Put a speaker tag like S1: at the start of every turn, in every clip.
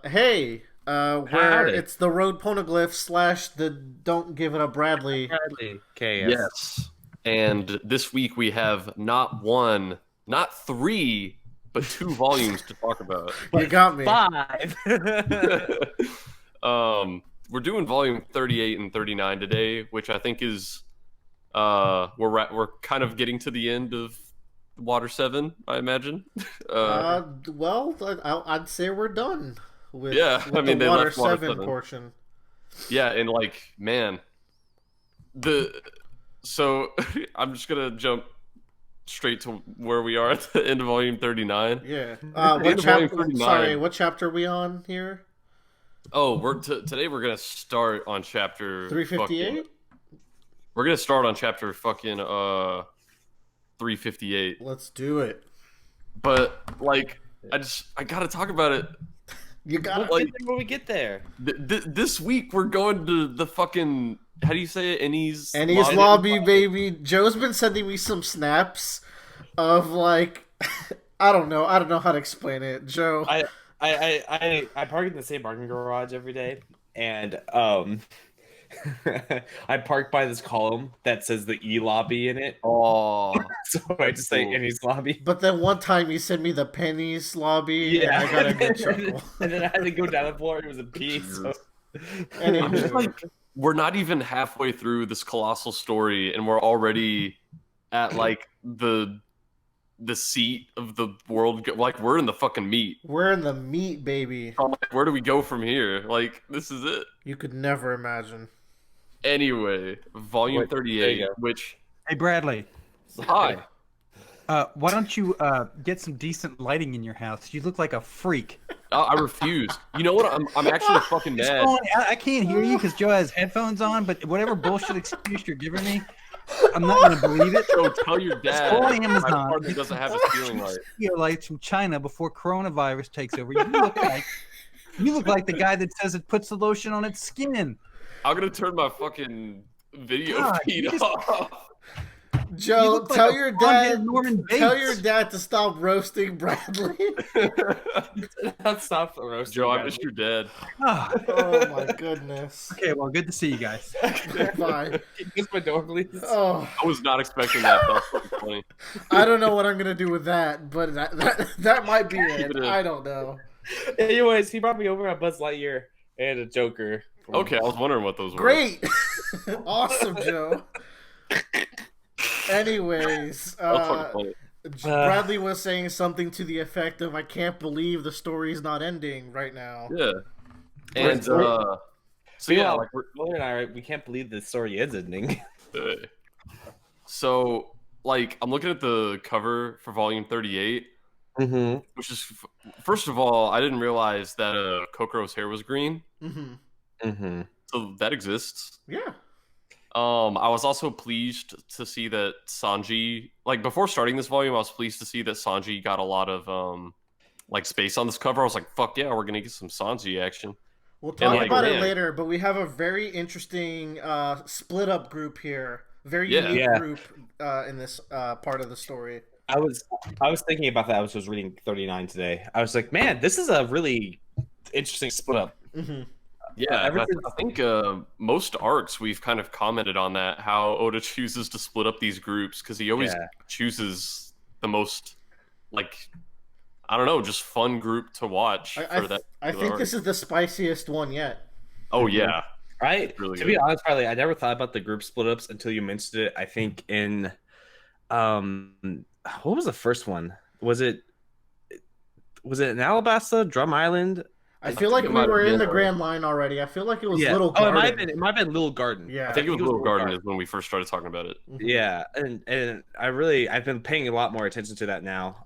S1: Hey, where
S2: Howdy.
S1: it's the Road Poneglyph slash the Don't Give It Up Bradley.
S2: Bradley. KS.
S3: Yes. And this week we have not one, not three, but two volumes to talk about.
S1: You got me.
S2: Five.
S3: We're doing volume 38 and 39 today, which I think is we're kind of getting to the end of Water 7, I imagine.
S1: Well, I'd say we're done with,
S3: Yeah,
S1: with
S3: I mean,
S1: the
S3: they
S1: Water
S3: left Water
S1: 7
S3: 7.
S1: portion.
S3: Yeah, and like, man, so I'm just gonna jump straight to where we are at the end of volume 39.
S1: Yeah.
S3: End
S1: What
S3: of volume
S1: chapter?
S3: 39.
S1: Sorry, what chapter are we on here?
S3: Oh, today we're gonna start on chapter
S1: 358.
S3: We're gonna start on chapter fucking 358.
S1: Let's do it.
S3: But like, I gotta talk about it.
S1: You got
S2: We'll
S1: it.
S2: get there when we get there.
S3: This week we're going to the fucking, how do you say it? Annie's
S1: Annie's lobby, baby. Joe's been sending me some snaps of like, I don't know how to explain it, Joe.
S2: I park in the same parking garage every day, and I park by this column that says the E lobby in it.
S3: Oh,
S2: So I just say
S3: cool.
S2: Annie's lobby.
S1: But then one time you sent me the pennies lobby, and I got a good chuckle.
S2: And then I had to go down the floor. It was a P. So.
S1: And
S3: I'm just like, we're not even halfway through this colossal story, and we're already at like the seat of the world. Like, we're in the fucking meat.
S1: We're in the meat, baby.
S3: I'm like, where do we go from here? Like, this is it.
S1: You could never imagine.
S3: Anyway, volume
S2: Wait, there
S3: 38,
S2: you go.
S3: which,
S4: Hey Bradley,
S3: hi.
S4: why don't you get some decent lighting in your house? You look like a freak.
S3: I refuse. You know what? I'm actually fucking
S4: It's
S3: mad.
S4: going- I can't hear you because Joe has headphones on. But whatever bullshit excuse you're giving me, I'm not going to believe it.
S3: So tell your dad
S4: Go on
S3: my
S4: Amazon.
S3: partner doesn't have his feeling right.
S4: Video lights from China before coronavirus takes over. You look like the guy that says it puts the lotion on its skin.
S3: I'm gonna turn my fucking video
S4: God,
S3: feed
S4: you just-
S3: off.
S4: You
S1: Joe,
S4: look like
S1: tell
S4: a
S1: your
S4: blonde-haired
S1: dad.
S4: Norman
S1: Tell
S4: Bates.
S1: your dad to stop roasting Bradley.
S2: Let's stop the roast.
S3: Joe, I missed your dad.
S4: Ah,
S1: Oh my goodness.
S4: okay, well, good to see you guys.
S1: Bye.
S2: Kiss my door, please.
S1: Oh,
S3: I was not expecting that. That was fucking funny.
S1: I don't know what I'm gonna do with that, but that might be
S3: Keep
S1: it.
S3: it in.
S1: I don't know.
S2: Anyways, he brought me over a Buzz Lightyear and a Joker.
S3: Okay, I was wondering what those were.
S1: Great, awesome, Joe. Anyways,
S3: That was fucking funny.
S1: Bradley was saying something to the effect of, "I can't believe the story's not ending right now."
S3: Yeah. And
S2: We're-
S3: so yeah, like
S2: Mother and I, we can't believe the story is ending.
S3: so like I'm looking at the cover for volume 38,
S2: Mm-hmm.
S3: which is first of all, I didn't realize that Kokoro's hair was green.
S1: Mm-hmm.
S2: Mm-hmm.
S3: So that exists.
S1: Yeah.
S3: I was also pleased to see that Sanji, like before starting this volume, I was pleased to see that Sanji got a lot of like space on this cover. I was like, fuck yeah, we're gonna get some Sanji action.
S1: We'll talk
S3: like,
S1: about it
S3: man.
S1: later, but we have a very interesting split up group here. Very
S3: Yeah.
S1: unique
S2: Yeah.
S1: group in this part of the story.
S2: I was thinking about that. I was just reading 39 today. I was like, man, this is a really interesting split up.
S1: Mm-hmm.
S3: Yeah,
S2: ever
S3: I
S2: since-
S3: think most arcs we've kind of commented on that, how Oda chooses to split up these groups because he always
S2: Yeah.
S3: chooses the most, like, I don't know, just fun group to watch for that.
S1: I
S3: particular
S1: think this is the spiciest one yet.
S3: Oh yeah,
S2: Right?
S3: Really
S2: To
S3: good.
S2: be honest, Riley, I never thought about the group split ups until you mentioned it. I think in what was the first one? Was it in Alabasta, Drum Island?
S1: I feel like
S3: it
S1: we
S3: might
S1: were
S3: have
S1: in
S3: been,
S1: the Grand Line already. I feel like it was Little
S2: Oh,
S1: Garden.
S2: it might have been Little Garden.
S1: Yeah.
S3: I think it was Little Garden is when we first started talking about it.
S2: Yeah, and I've been paying a lot more attention to that now.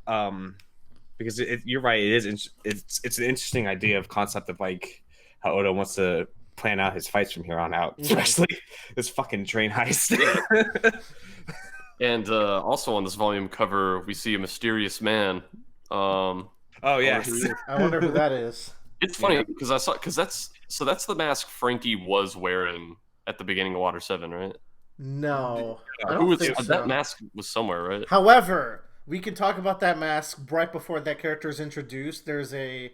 S2: Because you're right, it's an interesting idea of concept of like how Oda wants to plan out his fights from here on out, especially this fucking train heist.
S3: And also on this volume cover, we see a mysterious man.
S2: Oh yes.
S3: who he is.
S1: I wonder who that is.
S3: It's funny because that's the mask Frankie was wearing at the beginning of Water 7, right?
S1: No, I
S3: Who
S1: don't
S3: was
S1: think so.
S3: that mask was somewhere, right?
S1: However, we can talk about that mask right before that character is introduced. There's a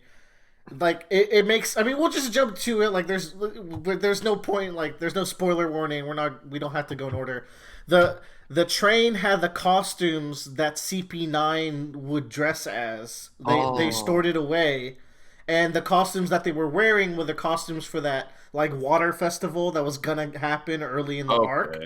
S1: like it makes. I mean, we'll just jump to it. Like there's no point. Like there's no spoiler warning. We don't have to go in order. The train had the costumes that CP9 would dress as. They stored it away, and the costumes that they were wearing were the costumes for that like water festival that was gonna happen early in the arc.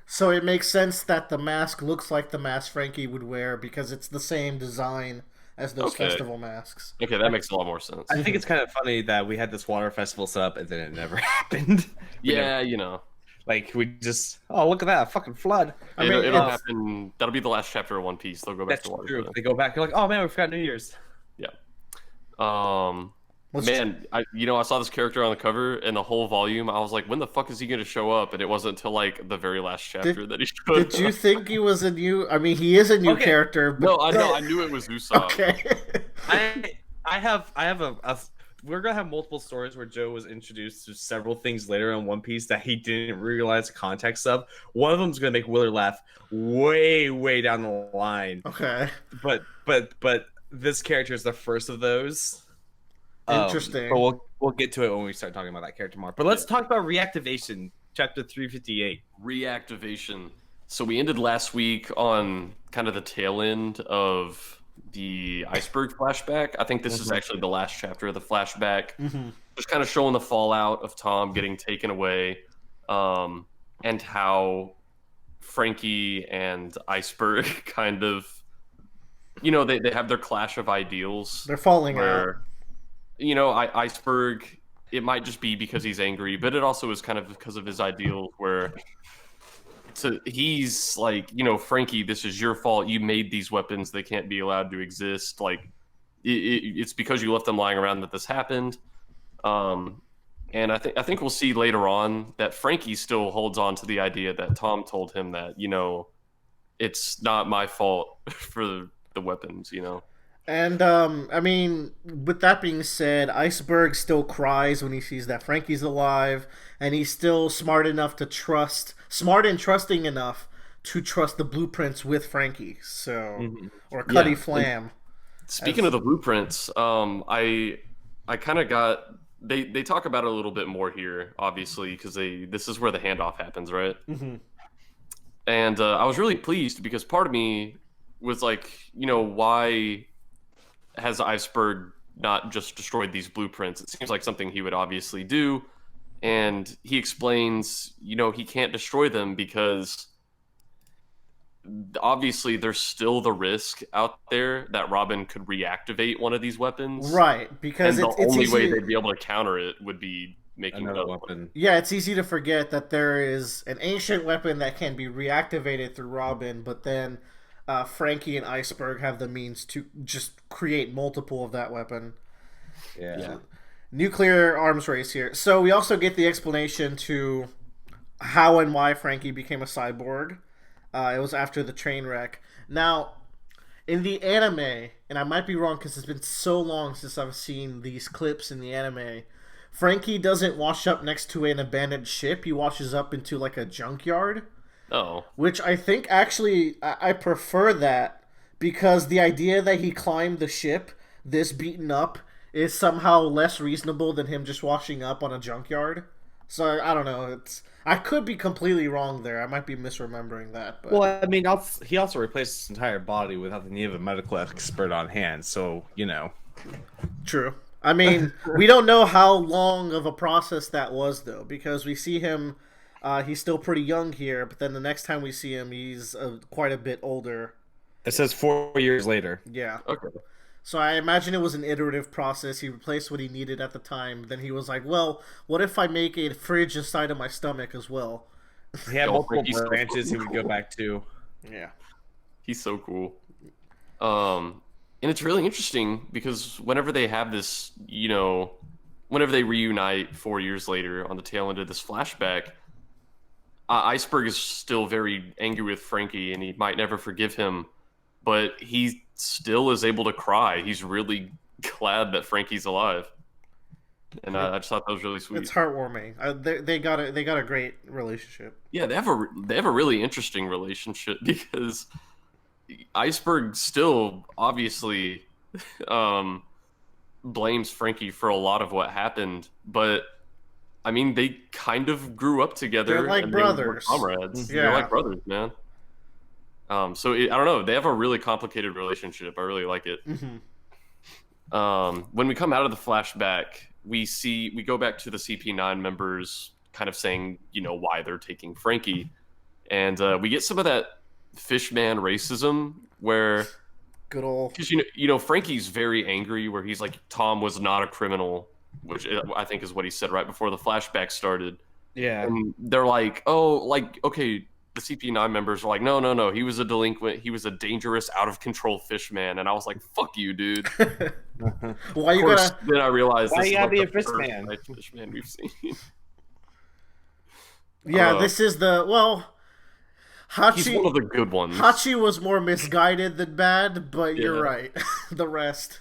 S1: So it makes sense that the mask looks like the mask Frankie would wear because it's the same design as those festival masks.
S3: Okay, that makes a lot more sense.
S2: I think it's kind of funny that we had this water festival set up and then it never happened.
S3: Yeah, you know.
S2: Like, we just, oh, look at that, fucking flood.
S1: I mean,
S3: it'll happen. That'll be the last chapter of One Piece. They'll go back
S2: That's
S3: to water.
S2: true. They go back, they're like, oh man, we forgot New Year's.
S3: Yeah. Man, I saw this character on the cover and the whole volume. I was like, when the fuck is he going to show up? And it wasn't until like the very last chapter that he showed up.
S1: Did you think he was a new? I mean, he is a new character. But...
S3: No, I know. I knew it was Usopp.
S1: Okay.
S2: I have a. We're gonna have multiple stories where Joe was introduced to several things later in One Piece that he didn't realize the context of. One of them is gonna make Willard laugh way down the line.
S1: Okay.
S2: But this character is the first of those.
S1: Interesting.
S2: But we'll get to it when we start talking about that character more. But let's talk about reactivation, chapter 358.
S3: Reactivation. So we ended last week on kind of the tail end of the iceberg flashback. I think this is actually the last chapter of the flashback. Just kind of showing the fallout of Tom getting taken away, and how Frankie and Iceberg kind of, they have their clash of ideals.
S1: They're falling out.
S3: Iceberg, it might just be because he's angry, but it also is kind of because of his ideals where he's like, Frankie, this is your fault. You made these weapons. They can't be allowed to exist. Like, it's because you left them lying around that this happened. And I think we'll see later on that Frankie still holds on to the idea that Tom told him that, it's not my fault for the weapons,
S1: And, I mean, with that being said, Iceberg still cries when he sees that Frankie's alive, and he's still smart and trusting enough to trust the blueprints with Frankie. So, or Cuddy Flam.
S3: Speaking of the blueprints, I kind of got, they talk about it a little bit more here, obviously, because this is where the handoff happens, right? And I was really pleased because part of me was like, why has Iceberg not just destroyed these blueprints? It seems like something he would obviously do. And he explains, he can't destroy them because obviously there's still the risk out there that Robin could reactivate one of these weapons.
S1: Right, because
S3: and
S1: it's
S3: the only
S1: easy
S3: way they'd be able to counter it would be making another weapon.
S1: Yeah, it's easy to forget that there is an ancient weapon that can be reactivated through Robin, but then Frankie and Iceberg have the means to just create multiple of that weapon.
S2: Yeah.
S1: So, nuclear arms race here. So we also get the explanation to how and why Frankie became a cyborg. It was after the train wreck. Now, in the anime, and I might be wrong because it's been so long since I've seen these clips in the anime, Frankie doesn't wash up next to an abandoned ship. He washes up into like a junkyard.
S3: Oh.
S1: Which I think actually I prefer that because the idea that he climbed the ship this beaten up is somehow less reasonable than him just washing up on a junkyard. So I don't know. I could be completely wrong there. I might be misremembering that. But...
S2: Well, I mean, he also replaced his entire body without the need of a medical expert on hand. So
S1: True. I mean, we don't know how long of a process that was though, because we see him. He's still pretty young here, but then the next time we see him, he's quite a bit older.
S2: It says 4 years later.
S1: Yeah.
S3: Okay.
S1: So I imagine it was an iterative process. He replaced what he needed at the time. Then he was like, well, what if I make a fridge inside of my stomach as well?
S2: He had multiple branches he would go back to.
S1: Yeah.
S3: He's so cool. And it's really interesting because whenever they have this, whenever they reunite 4 years later on the tail end of this flashback, Iceberg is still very angry with Frankie, and he might never forgive him, but he still is able to cry. He's really glad that Frankie's alive, and I just thought that was really sweet.
S1: It's heartwarming. They got a great relationship.
S3: Yeah, they have a really interesting relationship because Iceberg still obviously blames Frankie for a lot of what happened, but I mean, they kind of grew up together.
S1: They're like
S3: and they were
S1: brothers.
S3: comrades.
S1: Yeah.
S3: They're like brothers, man. So I don't know. They have a really complicated relationship. I really like it. When we come out of the flashback, we go back to the CP9 members kind of saying, why they're taking Frankie. And we get some of that fishman racism where,
S1: Good old.
S3: because Frankie's very angry where he's like, Tom was not a criminal, which I think is what he said right before the flashback started.
S2: Yeah.
S3: And they're like, oh, like, okay, the CP9 members are like, no, he was a delinquent. He was a dangerous, out of control fishman. And I was like, fuck you, dude.
S1: Why you gotta?
S3: Then I realized
S2: Why
S3: this
S2: you
S3: is
S2: gotta
S3: like
S2: be a
S3: the first
S2: fishman?
S3: white fishman we've seen.
S1: Yeah, this is the Hachi.
S3: He's one of the good ones.
S1: Hachi was more misguided than bad, but you're
S3: Yeah.
S1: right. The rest.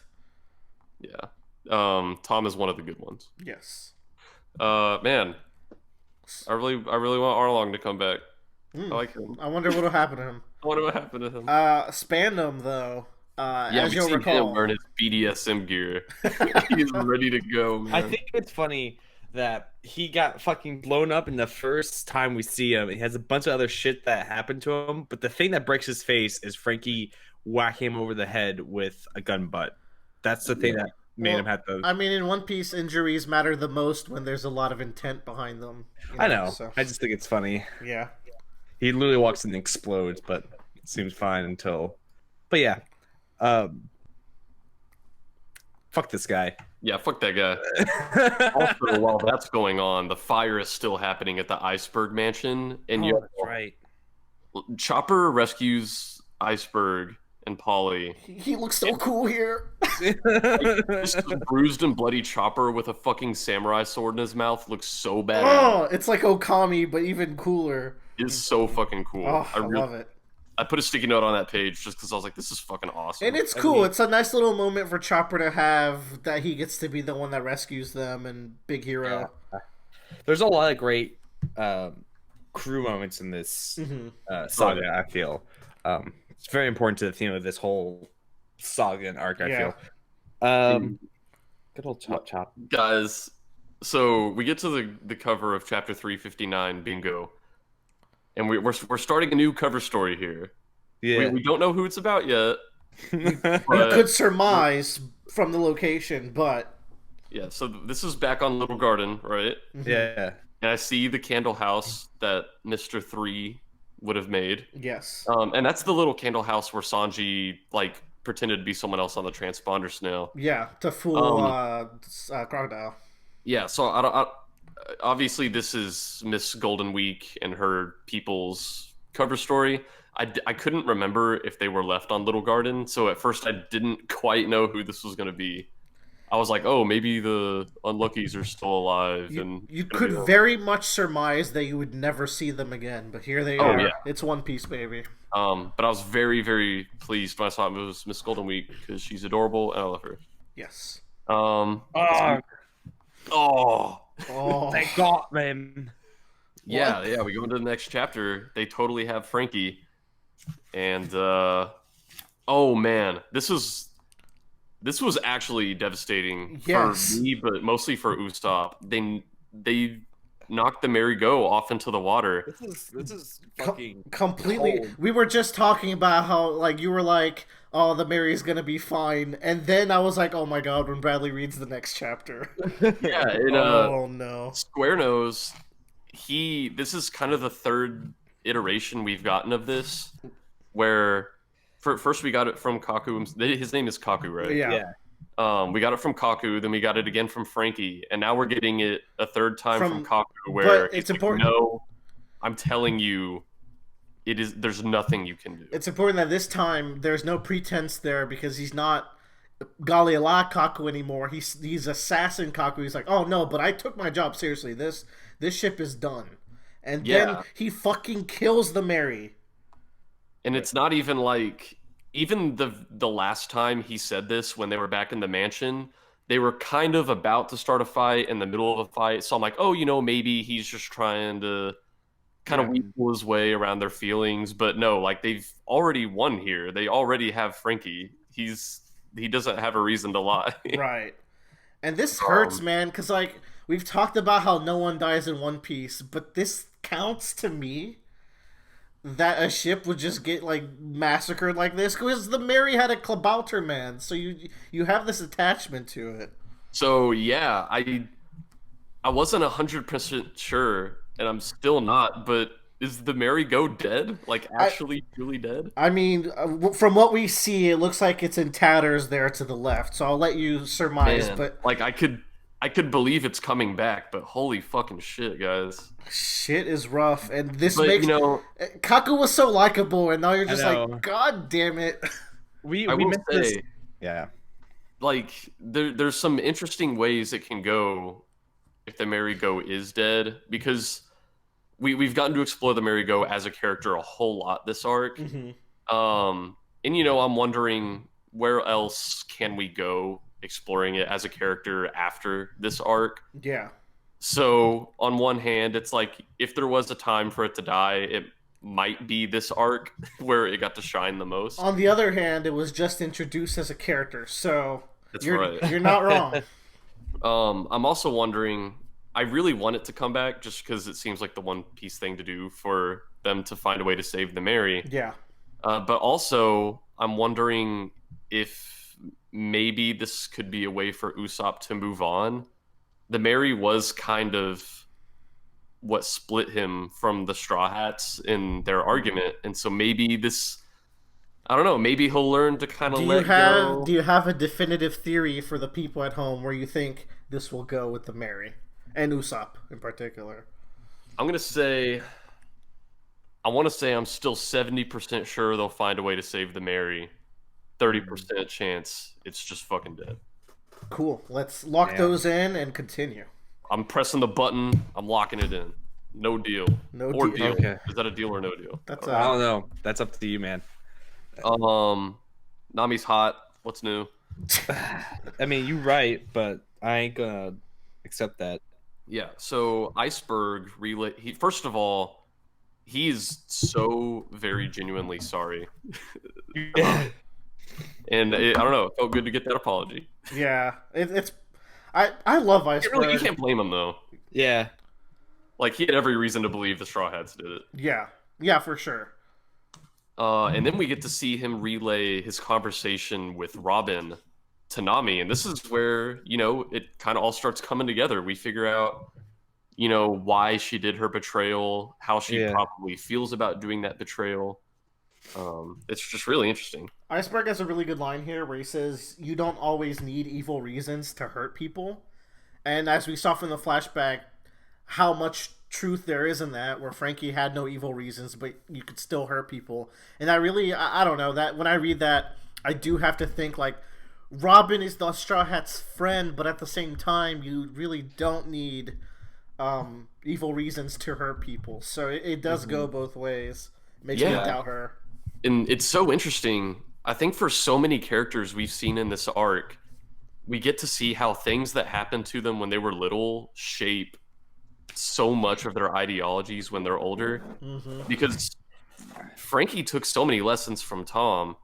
S3: Yeah. Tom is one of the good ones.
S1: Yes.
S3: Man, I really want Arlong to come back. I like him.
S1: I wonder what'll happen to him.
S3: I wonder what happened to him.
S1: Spandam though.
S3: Yeah,
S1: As
S3: we
S1: you'll
S3: see him
S1: recall,
S3: wearing his BDSM gear. He's ready to go, man.
S2: I think it's funny that he got fucking blown up in the first time we see him. He has a bunch of other shit that happened to him, but the thing that breaks his face is Frankie whacking him over the head with a gun butt. That's the thing that made him have to.
S1: I mean, in One Piece, injuries matter the most when there's a lot of intent behind them.
S2: I know.
S1: So,
S2: I just think it's funny.
S1: yeah.
S2: He literally walks in and explodes, but it seems fine until. But yeah. Fuck this guy.
S3: Yeah, fuck that guy. Also, while that's going on, the fire is still happening at the Iceberg Mansion, and
S2: right.
S3: Chopper rescues Iceberg and Polly.
S1: He looks so cool here.
S3: Just a bruised and bloody Chopper with a fucking samurai sword in his mouth looks so bad.
S1: Oh, it's like Okami, but even cooler.
S3: It's so fucking cool.
S1: Oh, I love it.
S3: I put a sticky note on that page just because I was like, this is fucking awesome.
S1: And it's cool. It's a nice little moment for Chopper to have that he gets to be the one that rescues them and big hero.
S2: Yeah. There's a lot of great crew moments in this saga, I feel. It's very important to the theme of this whole saga and arc, I feel. Good old Chop.
S3: Guys, so we get to the cover of chapter 359, Bingo. And we're starting a new cover story here.
S2: Yeah.
S3: We don't know who it's about yet.
S1: You could surmise from the location, but
S3: yeah. So this is back on Little Garden, right?
S2: Yeah.
S3: And I see the candle house that Mr. 3 would have made.
S1: yes.
S3: And that's the little candle house where Sanji like pretended to be someone else on the transponder snail.
S1: Yeah, to fool Crocodile.
S3: Yeah. So obviously this is Miss Golden Week and her people's cover story. I couldn't remember if they were left on Little Garden, so at first I didn't quite know who this was going to be. I was like, oh, maybe the Unluckies are still alive.
S1: You could very much surmise that you would never see them again, but here they are.
S3: Yeah.
S1: It's One Piece, baby.
S3: But I was very, very pleased when I saw it was Miss Golden Week because she's adorable and I love her.
S1: Yes.
S3: Oh,
S2: Thank God, man.
S3: yeah. We go into the next chapter. They totally have Frankie, and oh man, this was actually devastating for me, but mostly for Usopp. They knocked the merry-go off into the water.
S2: This is fucking
S1: completely.
S2: cold.
S1: We were just talking about how like you were like, oh, the Mary's gonna be fine, and then I was like, oh my god, when Bradley reads the next chapter.
S3: Yeah, and,
S1: oh no.
S3: Square Nose, this is kind of the third iteration we've gotten of this, where first we got it from Kaku. His name is Kaku, right?
S1: Yeah.
S3: We got it from Kaku, then we got it again from Frankie, and now we're getting it a third time from Kaku, where
S1: but it's important.
S3: No, I'm telling you, there's nothing you can do.
S1: It's important that this time there's no pretense there because he's not Galila Kaku anymore. He's assassin Kaku. He's like, oh no, but I took my job seriously. This ship is done, and then he fucking kills the Mary.
S3: And it's not even like, even the last time he said this when they were back in the mansion, they were kind of about to start a fight in the middle of a fight. So I'm like, oh, maybe he's just trying to kind of weasel his way around their feelings. But no, like they've already won here. They already have Frankie. He doesn't have a reason to lie.
S1: Right. And this hurts, man, because like we've talked about how no one dies in One Piece, but this counts to me that a ship would just get like massacred like this because the Mary had a Klabauter man, so you have this attachment to it.
S3: So yeah, I wasn't 100% sure, and I'm still not. But is the Mary Go dead? Like actually, truly dead?
S1: I mean, from what we see, it looks like it's in tatters there to the left. So I'll let you surmise.
S3: Man,
S1: but
S3: like I could believe it's coming back, but holy fucking shit, guys!
S1: shit is rough, and this
S3: But
S1: makes
S3: you know,
S1: Kaku was so likable, and now you're just
S2: know.
S1: like, God damn it.
S2: We
S3: I will
S2: meant this.
S3: say,
S2: Yeah.
S3: like there's some interesting ways it can go if the Merry-Go is dead, because we've gotten to explore the Merry-Go as a character a whole lot this arc. And you know, I'm wondering where else can we go exploring it as a character after this arc.
S1: Yeah.
S3: So on one hand, it's like if there was a time for it to die, it might be this arc where it got to shine the most.
S1: On the other hand, it was just introduced as a character, so
S3: That's
S1: you're
S3: right.
S1: you're not wrong.
S3: I'm also wondering. I really want it to come back just because it seems like the One Piece thing to do for them to find a way to save the Mary.
S1: Yeah.
S3: But also, I'm wondering if maybe this could be a way for Usopp to move on. The Mary was kind of what split him from the Straw Hats in their argument, and so maybe this. I don't know. Maybe he'll learn to kind of let go.
S1: Do you have a definitive theory for the people at home where you think this will go with the Mary and Usopp in particular?
S3: I'm gonna say. I want to say I'm still 70% sure they'll find a way to save the Mary. 30% chance it's just fucking dead.
S1: Cool. Let's lock those in and continue.
S3: I'm pressing the button. I'm locking it in. No deal.
S1: No
S3: or
S1: deal.
S3: deal.
S2: Okay.
S3: Is that a deal or no deal?
S1: That's
S2: I don't know. That's up to you, man.
S3: Nami's hot. What's new?
S2: I mean, you're right, but I ain't gonna accept that.
S3: Yeah. So Iceberg relay. First of all, he's so very genuinely sorry, and I don't know. It felt good to get that apology.
S1: Yeah. It's I love Iceberg.
S3: You can't blame him though.
S2: Yeah.
S3: Like he had every reason to believe the Straw Hats did it.
S1: Yeah. Yeah, for sure.
S3: And then we get to see him relay his conversation with Robin to Nami, and this is where, you know, it kind of all starts coming together. We figure out, you know, why she did her betrayal, how she probably feels about doing that betrayal. It's just really interesting.
S1: Iceberg has a really good line here where he says, "You don't always need evil reasons to hurt people." And as we saw from the flashback, how much truth there is in that, where Frankie had no evil reasons, but you could still hurt people. And I don't know, that when I read that, I do have to think, like, Robin is the Straw Hat's friend, but at the same time, you really don't need evil reasons to hurt people. So it does go both ways. It makes me doubt her.
S3: And it's so interesting. I think for so many characters we've seen in this arc, we get to see how things that happened to them when they were little shape so much of their ideologies when they're older. Because Frankie took so many lessons from Tom.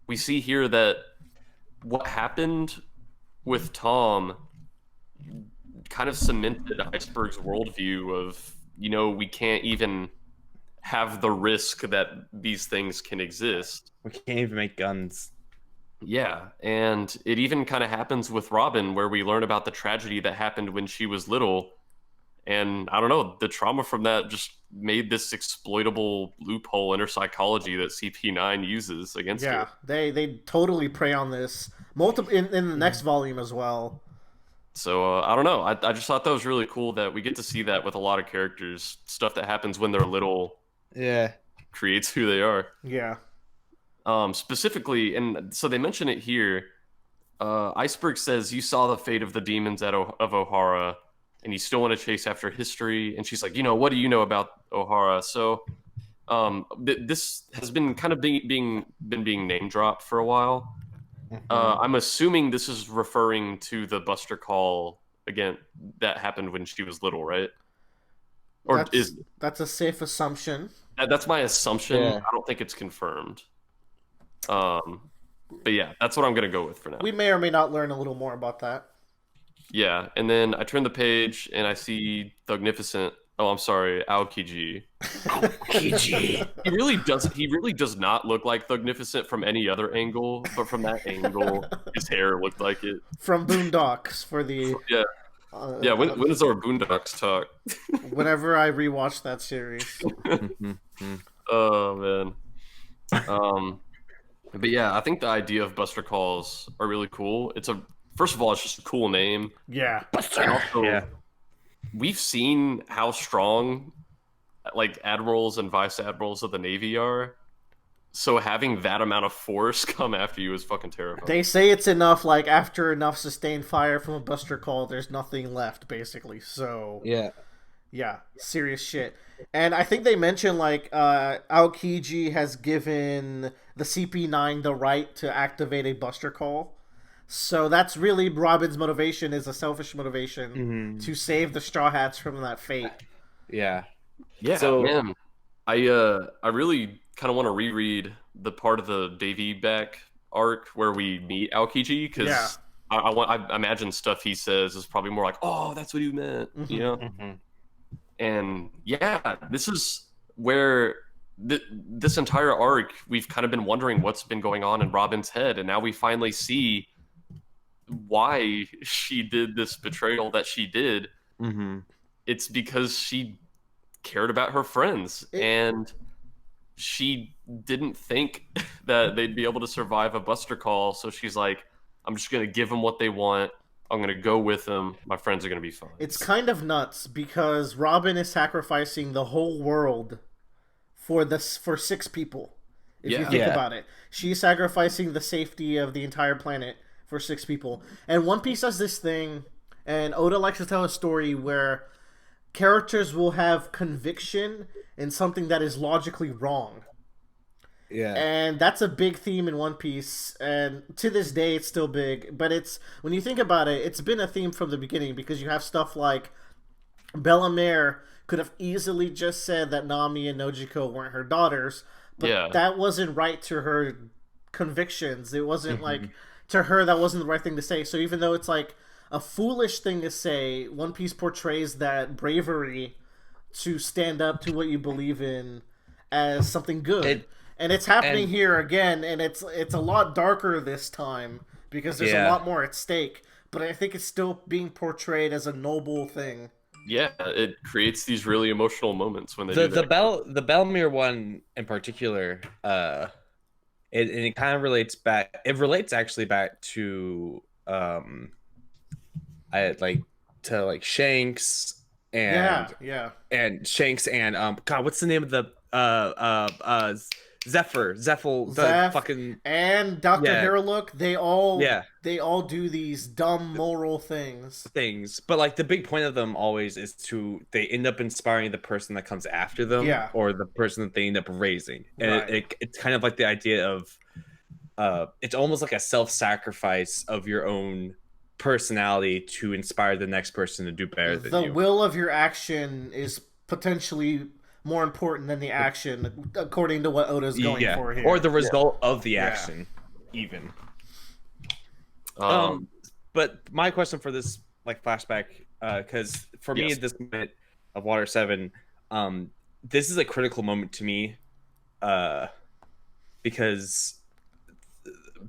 S3: We see here that what happened with Tom kind of cemented Iceberg's worldview of, you know, we can't even have the risk that these things can exist.
S2: We can't even make guns.
S3: Yeah, and it even kind of happens with Robin, where we learn about the tragedy that happened when she was little. And I don't know, the trauma from that just made this exploitable loophole in her psychology that CP9 uses against her.
S1: Yeah, they totally prey on this in the next volume as well.
S3: So I don't know. I just thought that was really cool that we get to see that with a lot of characters. Stuff that happens when they're little creates who they are.
S1: Yeah.
S3: Specifically, and so they mention it here, Iceberg says, "You saw the fate of the demons of O'Hara, and you still want to chase after history." And she's like, "You know, what do you know about O'Hara?" So this has been kind of being name dropped for a while. I'm assuming this is referring to the Buster Call again that happened when she was little, right? Or
S1: that's a safe assumption.
S3: That's my assumption.
S2: Yeah.
S3: I don't think it's confirmed. But yeah, that's what I'm gonna go with for now.
S1: We may or may not learn a little more about that.
S3: Yeah, and then I turn the page and I see Thugnificent. Oh, I'm sorry, Aokiji.
S2: PG.
S3: He really does not look like Thugnificent from any other angle, but from that angle, his hair looked like it.
S1: From Boondocks for the
S3: Yeah,
S1: uh,
S3: yeah. When is our Boondocks talk?
S1: whenever I rewatch that series.
S3: Oh man. But yeah, I think the idea of Buster Calls are really cool. First of all, it's just a cool name.
S1: Yeah.
S3: And also,
S2: Yeah.
S3: we've seen how strong like admirals and vice admirals of the Navy are. So having that amount of force come after you is fucking terrifying.
S1: They say it's enough, like, after enough sustained fire from a Buster Call, there's nothing left, basically. So,
S2: Yeah.
S1: yeah, serious shit. And I think they mentioned, like, Aokiji has given the CP9 the right to activate a Buster Call. So that's really Robin's motivation, is a selfish motivation to save the Straw Hats from that fate.
S2: Yeah.
S3: Yeah,
S2: So-
S3: man. I really kind of want to reread the part of the Davy back arc where we meet Aokiji because
S1: Yeah.
S3: I imagine stuff he says is probably more like, "Oh, that's what he meant," you know. And yeah, this is where this entire arc we've kind of been wondering what's been going on in Robin's head, and now we finally see why she did this betrayal that she did. It's because she cared about her friends and she didn't think that they'd be able to survive a Buster Call, so she's like, I'm just gonna give them what they want. I'm gonna go with them. My friends are gonna be fine.
S1: It's kind of nuts because Robin is sacrificing the whole world for 6 people. If you think about it, she's sacrificing the safety of the entire planet for 6 people. And One Piece does this thing, and Oda likes to tell a story where characters will have conviction in something that is logically wrong.
S2: Yeah.
S1: And that's a big theme in One Piece, and to this day it's still big. But it's, when you think about it, it's been a theme from the beginning, because you have stuff like Bellamere could have easily just said that Nami and Nojiko weren't her daughters, but that wasn't right to her convictions. It wasn't like, to her, that wasn't the right thing to say. So even though it's like a foolish thing to say, One Piece portrays that bravery to stand up to what you believe in as something good. And it's happening here again, and it's a lot darker this time because there's a lot more at stake. But I think it's still being portrayed as a noble thing.
S3: Yeah, it creates these really emotional moments when they do that.
S2: The Belmere one in particular, it kind of relates back. It relates actually back to Shanks and and Shanks and God, what's the name of the Zephyr, the fucking,
S1: and Dr. Haralook, they all do these dumb moral things.
S2: But like the big point of them always is they end up inspiring the person that comes after them, or the person that they end up raising. And it's kind of like the idea of it's almost like a self-sacrifice of your own personality to inspire the next person to do better than you.
S1: The will of your action is potentially more important than the action, according to what Oda's going for here.
S2: Or the result of the action, even. But my question for this flashback, because for me at this moment of Water 7, this is a critical moment to me, because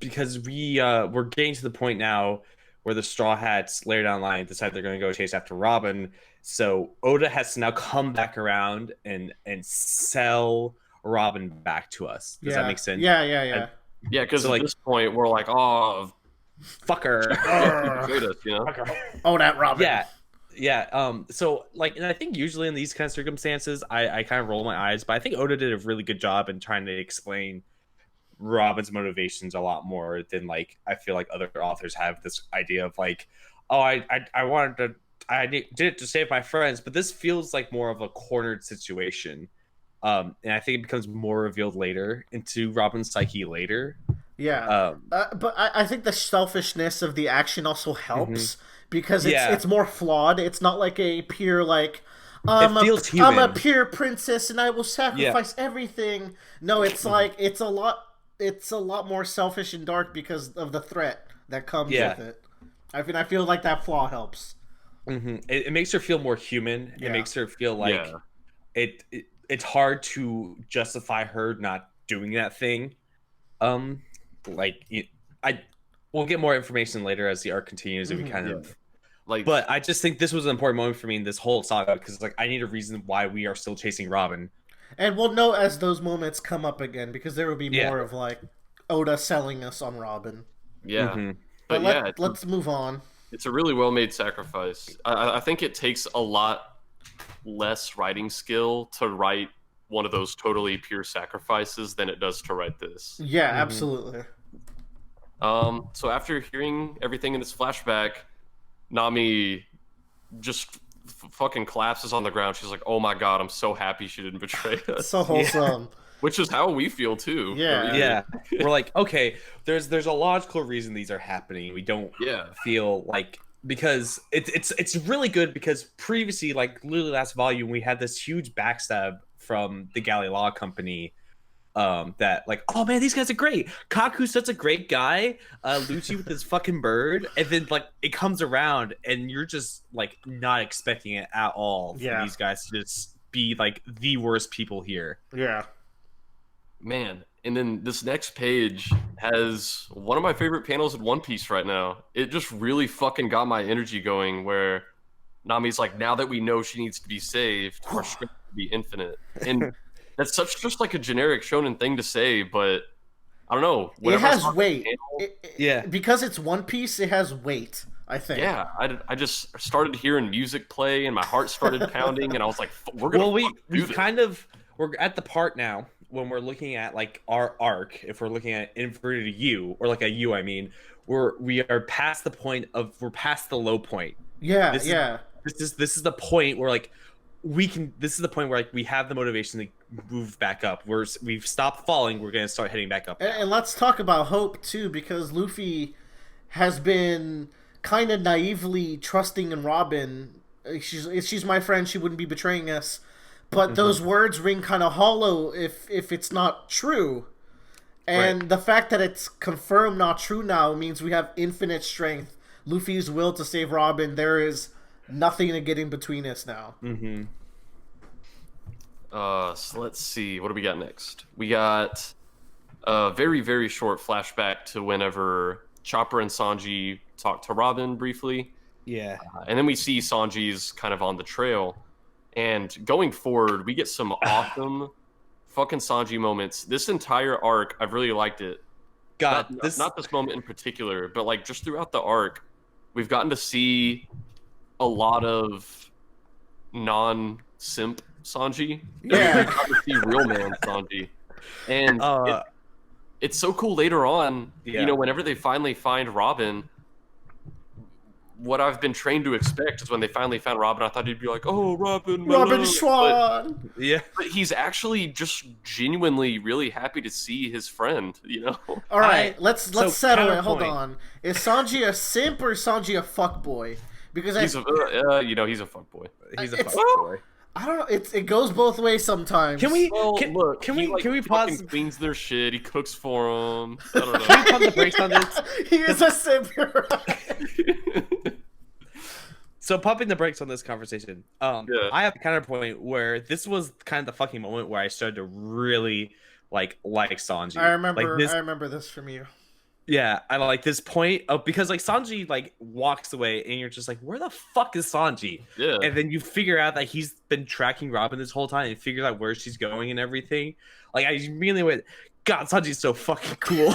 S2: we're getting to the point now where the Straw Hats later down the line decide they're going to go chase after Robin. So Oda has to now come back around and sell Robin back to us. Does that make sense?
S1: Yeah,
S3: because at this point we're like, oh,
S2: fucker.
S1: Oh, that Robin.
S2: Yeah. So and I think usually in these kind of circumstances, I kind of roll my eyes, but I think Oda did a really good job in trying to explain Robin's motivations a lot more than I feel like other authors have this idea of I did it to save my friends, but this feels like more of a cornered situation. And I think it becomes more revealed later into Robin's psyche later.
S1: Yeah. But I think the selfishness of the action also helps because it's more flawed. It's not like a pure I'm a pure princess and I will sacrifice everything. No, it's it's a lot more selfish and dark because of the threat that comes with it. I feel like that flaw helps.
S2: It makes her feel more human.
S1: Yeah.
S2: It makes her feel like it's hard to justify her not doing that thing. We'll get more information later as the arc continues, and we kind of
S3: like.
S2: But I just think this was an important moment for me in this whole saga because like I need a reason why we are still chasing Robin.
S1: And we'll know as those moments come up again because there will be more of like Oda selling us on Robin.
S3: Yeah,
S1: but let's move on.
S3: It's a really well made sacrifice. I think it takes a lot less writing skill to write one of those totally pure sacrifices than it does to write this.
S1: Yeah, absolutely.
S3: So after hearing everything in this flashback, Nami just fucking collapses on the ground. She's like, "Oh my god, I'm so happy she didn't betray us."
S1: So wholesome.
S3: Which is how we feel too.
S2: Yeah. We're like, okay, there's a logical reason these are happening. We don't feel like because it's really good because previously, like literally last volume, we had this huge backstab from the Galley Law Company. That like, oh man, these guys are great. Kaku's such a great guy. Lucci with his fucking bird, and then like it comes around, and you're just like not expecting it at all for these guys to just be like the worst people here.
S1: Yeah,
S3: man. And then this next page has one of my favorite panels in One Piece right now. It just really fucking got my energy going. Where Nami's like, now that we know she needs to be saved, our strength will be infinite, and that's just like a generic shonen thing to say, but I don't know.
S1: It has weight.
S3: Because
S1: it's One Piece, it has weight, I think.
S3: Yeah, I just started hearing music play and my heart started pounding, and I was like, we're at the part now when we're looking at like our arc, if we're looking at inverted U, or like a U, I mean, we are past the point we're past the low point. This is the point where like this is the point where like we have the motivation to move back up. We've stopped falling. We're gonna start heading back up.
S1: And let's talk about hope too, because Luffy has been kind of naively trusting in Robin. She's my friend. She wouldn't be betraying us. But those words ring kind of hollow if it's not true. And the fact that it's confirmed not true now means we have infinite strength. Luffy's will to save Robin. There is nothing to get in between us now.
S3: So let's see. What do we got next? We got a very, very short flashback to whenever Chopper and Sanji talk to Robin briefly.
S2: Yeah.
S3: And then we see Sanji's kind of on the trail. And going forward, we get some awesome fucking Sanji moments. This entire arc, I've really liked it. Not this moment in particular, but like just throughout the arc, we've gotten to see a lot of non-simp Sanji.
S1: Yeah.
S3: We've gotten to see real man Sanji. And it's so cool later on, you know, whenever they finally find Robin, what I've been trained to expect is when they finally found Robin, I thought he'd be like, "Oh, Robin,
S1: Robin Swan."
S3: But he's actually just genuinely really happy to see his friend. You know.
S1: All right, let's settle it. Hold on. Is Sanji a simp or is Sanji a fuckboy? Because
S3: he's a fuckboy.
S2: He's a fuckboy.
S1: I don't know. It goes both ways sometimes.
S2: Can we
S3: pause? He cleans their shit. He cooks for them. I don't know.
S2: Can we pump the brakes on this?
S1: He is a simp. You're right.
S2: So pumping the brakes on this conversation. I have a counterpoint where this was kind of the fucking moment where I started to really like Sanji.
S1: I remember this from you.
S2: Yeah, I like this point because like Sanji like walks away and you're just like, where the fuck is Sanji?
S3: Yeah.
S2: And then you figure out that he's been tracking Robin this whole time and figures out where she's going and everything. Like I really went, God, Sanji's so fucking cool.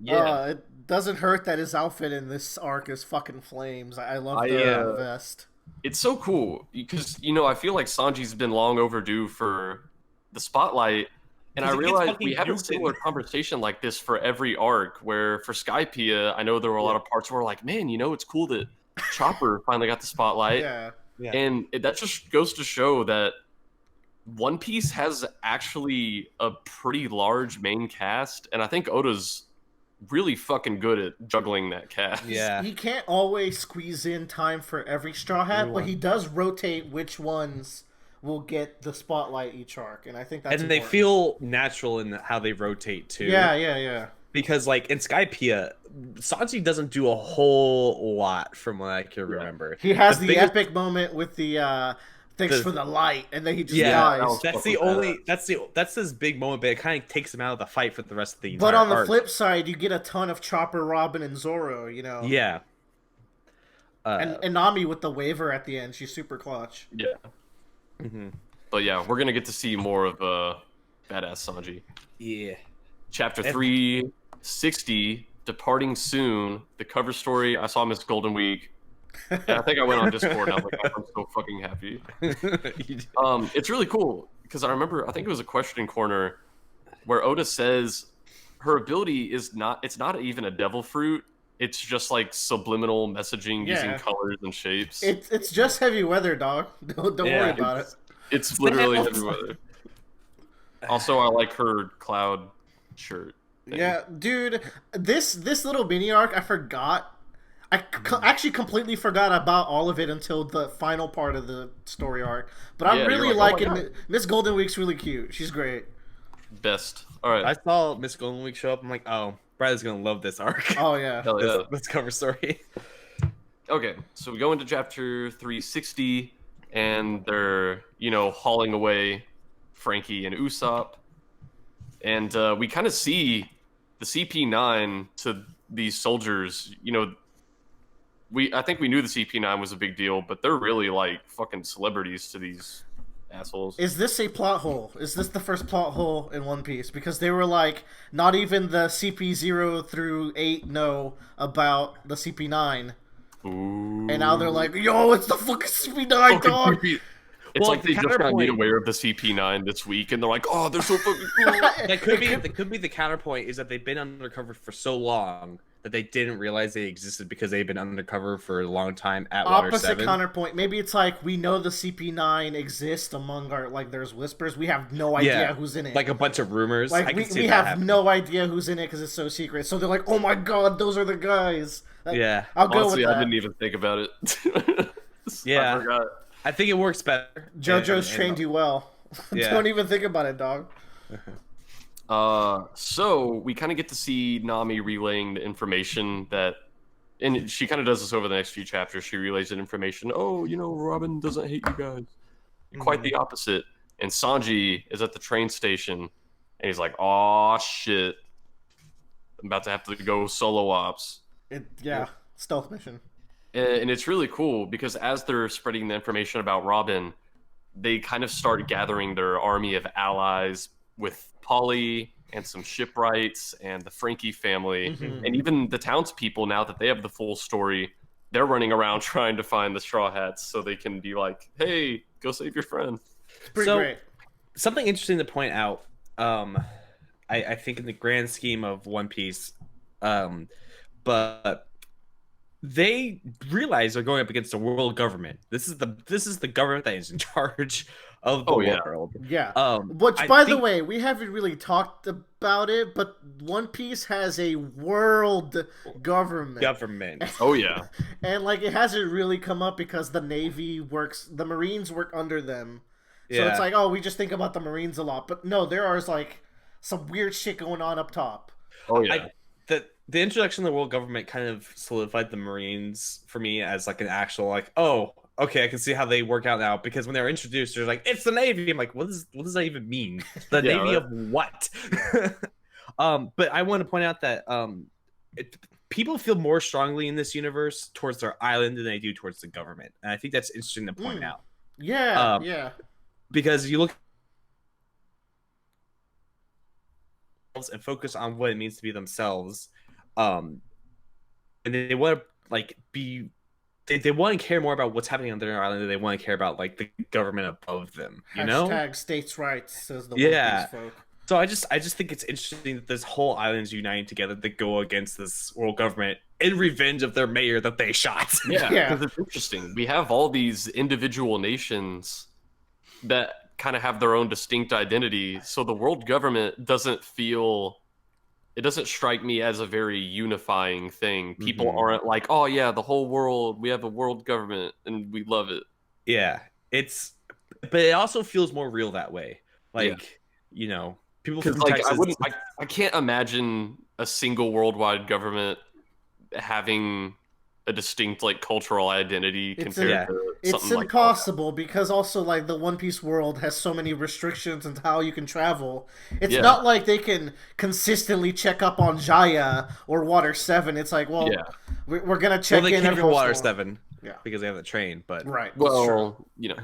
S1: It doesn't hurt that his outfit in this arc is fucking flames. I love the vest.
S3: It's so cool because I feel like Sanji's been long overdue for the spotlight. And I realized we have a similar conversation like this for every arc, where for Skypiea, I know there were a lot of parts where we're like, man, it's cool that Chopper finally got the spotlight.
S1: Yeah.
S3: And that just goes to show that One Piece has actually a pretty large main cast, and I think Oda's really fucking good at juggling that cast.
S2: Yeah.
S1: He can't always squeeze in time for every Straw Hat, but he does rotate which ones will get the spotlight each arc, and I think that's important.
S2: They feel natural in how they rotate too.
S1: Yeah.
S2: because like in Skypiea, Sanji doesn't do a whole lot from what I can remember.
S1: He has the
S2: biggest-
S1: epic moment with the thanks
S2: The-
S1: for the light, and then he just
S2: Yeah,
S3: that
S1: dies.
S3: was
S2: that's
S3: fucking
S2: the only
S3: badass.
S2: that's his big moment, but it kind of takes him out of the fight for the rest of the entire
S1: But on the
S2: arc.
S1: flip side, you get a ton of Chopper, Robin, and Zoro. You know.
S2: Yeah.
S1: And Nami with the waiver at the end, she's super clutch.
S3: Yeah.
S2: Mhm.
S3: But yeah, we're gonna get to see more of badass Sanji.
S2: Yeah.
S3: Chapter 360, departing soon. The cover story. I saw Miss Golden Week. And I think I went on Discord and I was like, I'm so fucking happy. It's really cool because I remember I think it was a question corner where Oda says her ability is not it's not even a devil fruit. It's just like subliminal messaging using
S1: Yeah.
S3: colors and shapes.
S1: It's just heavy weather, dog. Don't
S2: Yeah.
S1: worry about it.
S3: It's literally heavy weather. Also, I like her cloud shirt. thing.
S1: Yeah, dude, this little mini arc, I forgot. I actually completely forgot about all of it until the final part of the story arc. But I'm
S3: Yeah,
S1: really
S3: you're like, oh my
S1: liking Miss Golden Week's really cute. She's great.
S3: Best. All right.
S2: I saw Miss Golden Week show up. I'm like, oh, Bradley's gonna love this arc.
S1: Oh yeah.
S3: Hell yeah.
S2: This cover story.
S3: Okay, so we go into chapter 360, and they're, hauling away Frankie and Usopp. And we kind of see the CP9 to these soldiers. I think we knew the CP9 was a big deal, but they're really like fucking celebrities to these assholes.
S1: Is this a plot hole? Is this the first plot hole in One Piece? Because they were like, not even the CP0 through 8 know about the CP9.
S3: Ooh.
S1: And now they're like, yo, it's the fucking CP9, dog!
S3: It's
S2: Well,
S3: like they just got made
S2: counterpoint-
S3: aware of the CP9 this week, and they're like, oh, they're so fucking cool.
S2: That could be the counterpoint is that they've been undercover for so long that they didn't realize they existed because they've been undercover for a long time at Water
S1: Opposite
S2: 7.
S1: counterpoint. Maybe it's like we know the CP9 exists among our there's whispers. We have no idea who's in it.
S2: Like a bunch of rumors. I
S1: Like
S2: can see
S1: we
S2: that
S1: have
S2: happening.
S1: no idea who's in it because it's so secret. So they're like, oh my god, those are the guys.
S2: Yeah.
S1: I'll go
S3: Honestly,
S1: with
S3: I
S1: that.
S3: didn't even think about it.
S2: Yeah.
S3: I forgot.
S2: I think it works better.
S1: JoJo's
S2: And-
S1: trained you well.
S2: Yeah.
S1: Don't even think about it, dog.
S3: So we kind of get to see Nami relaying the information and she kind of does this over the next few chapters. She relays that information. Oh, Robin doesn't hate you guys. Quite the opposite. And Sanji is at the train station, and he's like, "Oh shit, I'm about to have to go solo ops."
S1: Stealth mission.
S3: And it's really cool because as they're spreading the information about Robin, they kind of start gathering their army of allies with Polly and some shipwrights and the Frankie family,
S1: Mhm.
S3: and even the townspeople. Now that they have the full story, they're running around trying to find the Straw Hats so they can be like, "Hey, go save your friend."
S1: It's pretty
S2: So-
S1: great.
S2: Something interesting to point out, I think in the grand scheme of One Piece, but they realize they're going up against the world government. This is the government that is in charge of the
S3: Oh, yeah.
S2: world.
S1: Yeah. Which,
S2: I
S1: by the
S2: think-
S1: way, we haven't really talked about it, but One Piece has a world government.
S2: Government.
S3: Oh yeah,
S1: And, it hasn't really come up because the the Marines work under them. So
S2: Yeah.
S1: it's like, oh, we just think about the Marines a lot. But no, there is, some weird shit going on up top.
S3: oh yeah.
S2: The introduction of the world government kind of solidified the Marines for me as an actual oh, okay, I can see how they work out now, because when they were introduced, they're like, it's the Navy. I'm like, what does that even mean? The
S3: Yeah,
S2: Navy
S3: right.
S2: of what? But I want to point out that people feel more strongly in this universe towards their island than they do towards the government, and I think that's interesting to point out,
S1: Yeah,
S2: Um,
S1: yeah.
S2: because you look and focus on what it means to be themselves, and they want to be. They want to care more about what's happening on their island than they want to care about the government above them. You know?
S1: Hashtag states' rights, says the
S2: Yeah.
S1: One Piece folk.
S2: So I just think it's interesting that this whole island's uniting together to go against this world government in revenge of their mayor that they shot.
S3: Yeah,
S1: Yeah.
S3: because it's interesting. We have all these individual nations that kind of have their own distinct identity. So the world government doesn't strike me as a very unifying thing. People
S2: Mhm.
S3: aren't like, oh yeah, the whole world, we have a world government and we love it.
S2: Yeah, but it also feels more real that way.
S3: Yeah.
S2: People
S3: Because
S2: from
S3: like
S2: Texas.
S3: I can't imagine a single worldwide government having a distinct like cultural identity
S1: It's
S3: compared to
S1: It's
S3: something like
S1: impossible because also like the One Piece world has so many restrictions on how you can travel. It's
S3: Yeah.
S1: not like they can consistently check up on Jaya or Water 7. It's like, well,
S3: Yeah.
S1: we're gonna check
S2: Well, they
S1: in
S2: came
S1: every
S2: for
S1: once in a
S2: Water
S1: while.
S2: 7
S1: Yeah.
S2: because they have the train, but
S1: Right. that's true.
S3: well, you know,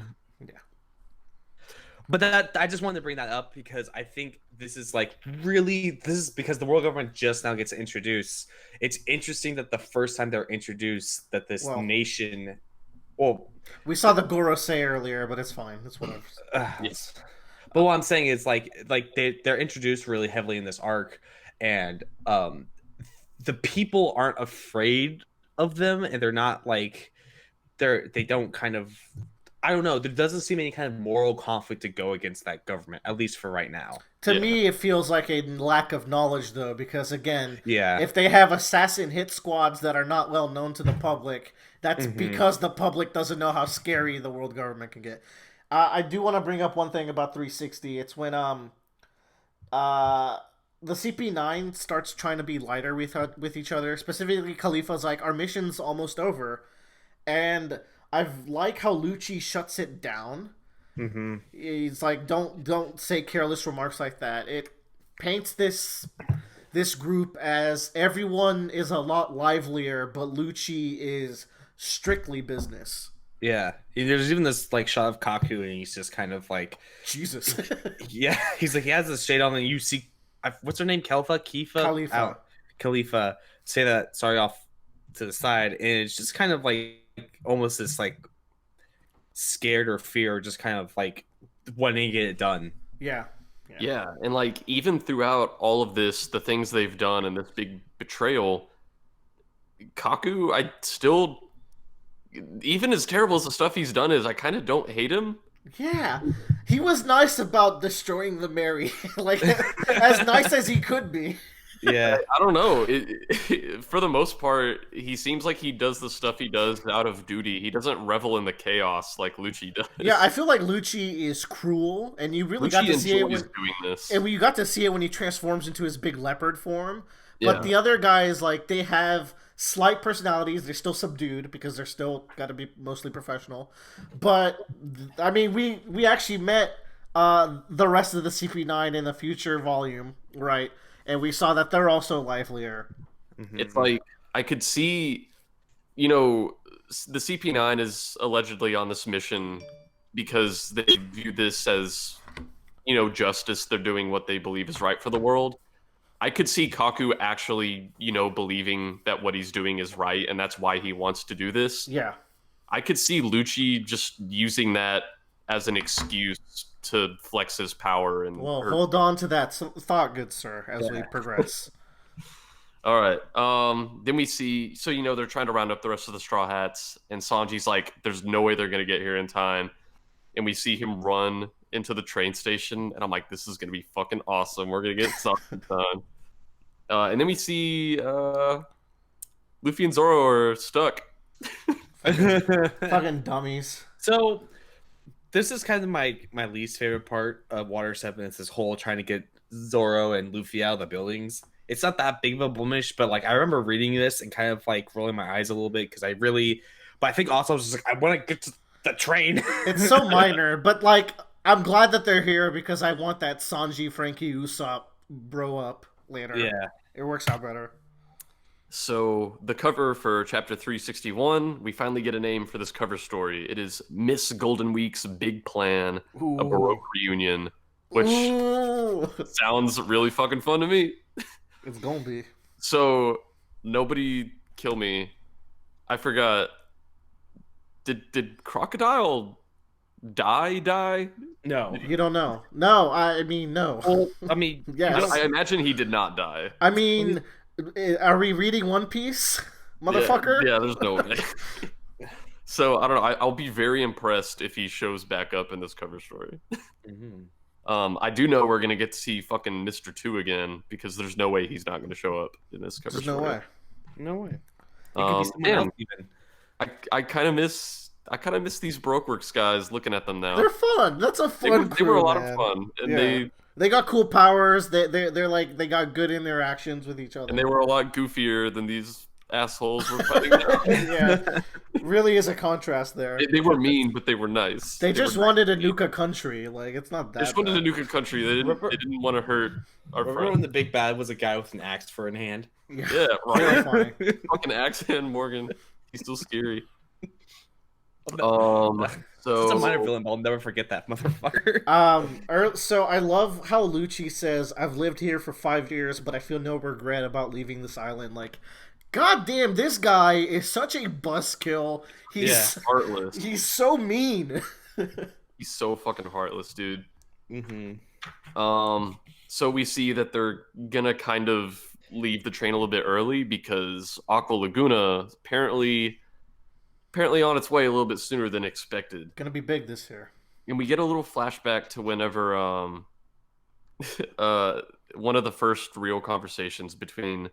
S2: But that I just wanted to bring that up because I think this is because the world government just now gets introduced. It's interesting that the first time they're introduced that this
S1: Well-
S2: nation, well,
S1: We saw the Gorosei earlier, but it's fine. It's whatever.
S3: yes.
S2: but what I'm saying is like they're introduced really heavily in this arc, and the people aren't afraid of them, and they're not like they don't kind of. I don't know. There doesn't seem any kind of moral conflict to go against that government, at least for right now.
S1: To
S3: Yeah.
S1: me, it feels like a lack of knowledge, though, because again,
S2: Yeah.
S1: if they have assassin hit squads that are not well known to the public, that's
S2: Mhm.
S1: because the public doesn't know how scary the world government can get. I do want to bring up one thing about 360. It's when the CP9 starts trying to be lighter with each other. Specifically, Khalifa's like, our mission's almost over, and I like how Lucci shuts it down.
S2: Mm-hmm.
S1: He's like, don't say careless remarks like that. It paints this group as everyone is a lot livelier, but Lucci is strictly business.
S2: Yeah. There's even this like shot of Kaku, and he's just kind of like,
S1: Jesus.
S2: yeah. He's like, he has this shade on, and you see, what's her name? Kifa?
S1: Khalifa.
S2: Khalifa. Say that. Sorry, off to the side, and it's just kind of like almost this like scared or fear, just kind of like wanting to get it done.
S1: Yeah.
S3: Yeah, and like even throughout all of this, the things they've done and this big betrayal, Kaku, I still, even as terrible as the stuff he's done is, I kind of don't hate him.
S1: Yeah. He was nice about destroying the Mary. Like, as nice as he could be.
S2: Yeah.
S3: I don't know. For the most part, he seems like he does the stuff he does out of duty. He doesn't revel in the chaos like Lucci does.
S1: Yeah, I feel like Lucci is cruel, and you really got
S3: Lucci
S1: to see it
S3: enjoys
S1: when,
S3: doing this.
S1: and you got to see it when he transforms into his big leopard form.
S3: Yeah.
S1: But the other guys, like, they have slight personalities. They're still subdued because they're still got to be mostly professional. But I mean, we actually met the rest of the CP9 in the future volume, right? And we saw that they're also livelier.
S2: Mhm.
S3: It's like I could see, you know, the CP9 is allegedly on this mission because they view this as, you know, justice. They're doing what they believe is right for the world. I could see Kaku actually, you know, believing that what he's doing is right, and that's why he wants to do this.
S1: Yeah.
S3: I could see Lucci just using that as an excuse to flex his power. And
S1: Well, hold on to that thought, good sir, as we progress.
S3: All right. Then we see, so you know, they're trying to round up the rest of the Straw Hats, and Sanji's like, "There's no way they're gonna get here in time." And we see him run into the train station, and I'm like, "This is gonna be fucking awesome. We're gonna get something done." And then we see Luffy and Zoro are stuck.
S1: Fucking dummies.
S2: So this is kind of my least favorite part of Water 7. It's this whole trying to get Zoro and Luffy out of the buildings. It's not that big of a blemish, but like I remember reading this and kind of like rolling my eyes a little bit because but I think also I was just like, I want to get to the train.
S1: It's so minor, but like I'm glad that they're here because I want that Sanji, Frankie, Usopp bro up later.
S2: Yeah.
S1: It works out better.
S3: So the cover for chapter 361, we finally get a name for this cover story. It is Miss Golden Week's Big Plan, a Baroque reunion, which
S1: Ooh.
S3: sounds really fucking fun to me.
S1: It's gonna be.
S3: So nobody kill me. I forgot. Did Crocodile die?
S2: No.
S1: You don't know. No, I mean no.
S2: Well, I mean,
S1: Yes.
S3: I imagine he did not die.
S1: I mean, are we reading One Piece, motherfucker?
S3: Yeah, there's no way. So I don't know. I'll be very impressed if he shows back up in this cover story.
S2: Mhm.
S3: I do know we're gonna get to see fucking Mr. 2 again because there's no way he's not gonna show up in this cover
S1: There's no
S3: story.
S1: way.
S2: No way. It could be someone
S3: Man,
S2: else even.
S3: I kind of miss these Brokeworks guys looking at them now.
S1: They're fun. That's a
S3: They were
S1: fun crew,
S3: a lot
S1: man.
S3: of fun, and
S1: Yeah. They got cool powers. They're like they got good interactions with each other.
S3: And they were a lot goofier than these assholes were fighting now.
S1: Yeah, really is a contrast there.
S3: They were mean, but they were nice.
S1: They just
S3: were
S1: wanted to nuke a country. Like it's not that.
S3: They just wanted
S1: bad.
S3: to nuke a country. They didn't want to hurt our
S2: Remember
S3: friend.
S2: when the big bad was a guy with an axe for in hand?
S3: Yeah, right.
S1: Terrifying.
S3: Fucking Axeman Morgan. He's still scary.
S2: It's a minor
S3: So
S2: villain, but I'll never forget that motherfucker.
S1: So I love how Lucci says, "I've lived here for 5 years, but I feel no regret about leaving this island." Like, goddamn, this guy is such a buzzkill. He's
S3: heartless.
S1: he's so mean.
S3: He's so fucking heartless, dude.
S2: Mm-hmm.
S3: So we see that they're gonna kind of leave the train a little bit early because Aqua Laguna apparently on its way a little bit sooner than expected.
S1: Gonna be big this year.
S3: And we get a little flashback to whenever one of the first real conversations between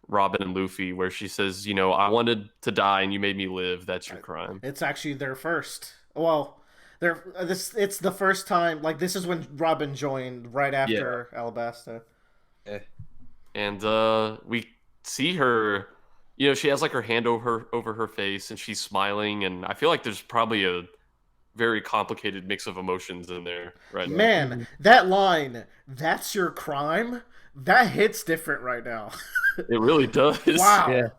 S3: Robin and Luffy, where she says, you know, I wanted to die and you made me live. That's your crime.
S1: It's actually their first. Well, it's the first time. Like this is when Robin joined right after Alabasta.
S3: And we see her, you know, she has like her hand over her face and she's smiling, and I feel like there's probably a very complicated mix of emotions in there right now.
S1: Man, that line, "That's your crime," that hits different right now.
S3: It really does.
S1: Wow.
S2: Yeah.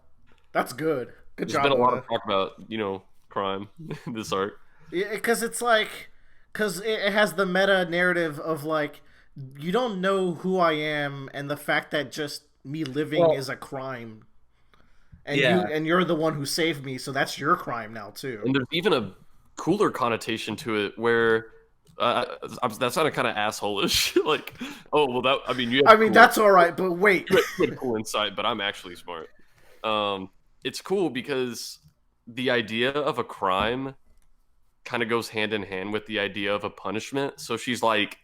S1: That's good. Good
S3: There's
S1: job.
S3: been a lot
S1: Oda.
S3: of talk about, you know, crime in this arc.
S1: Because it's like, because it has the meta narrative of like, you don't know who I am, and the fact that just me living is a crime, and you're the one who saved me, so that's your crime now too.
S3: And there's even a cooler connotation to it where that sounded kind of asshole-ish. Like, oh well, that
S1: That's all right, but wait,
S3: you had cool insight, but I'm actually smart. It's cool because the idea of a crime kind of goes hand in hand with the idea of a punishment. So she's like,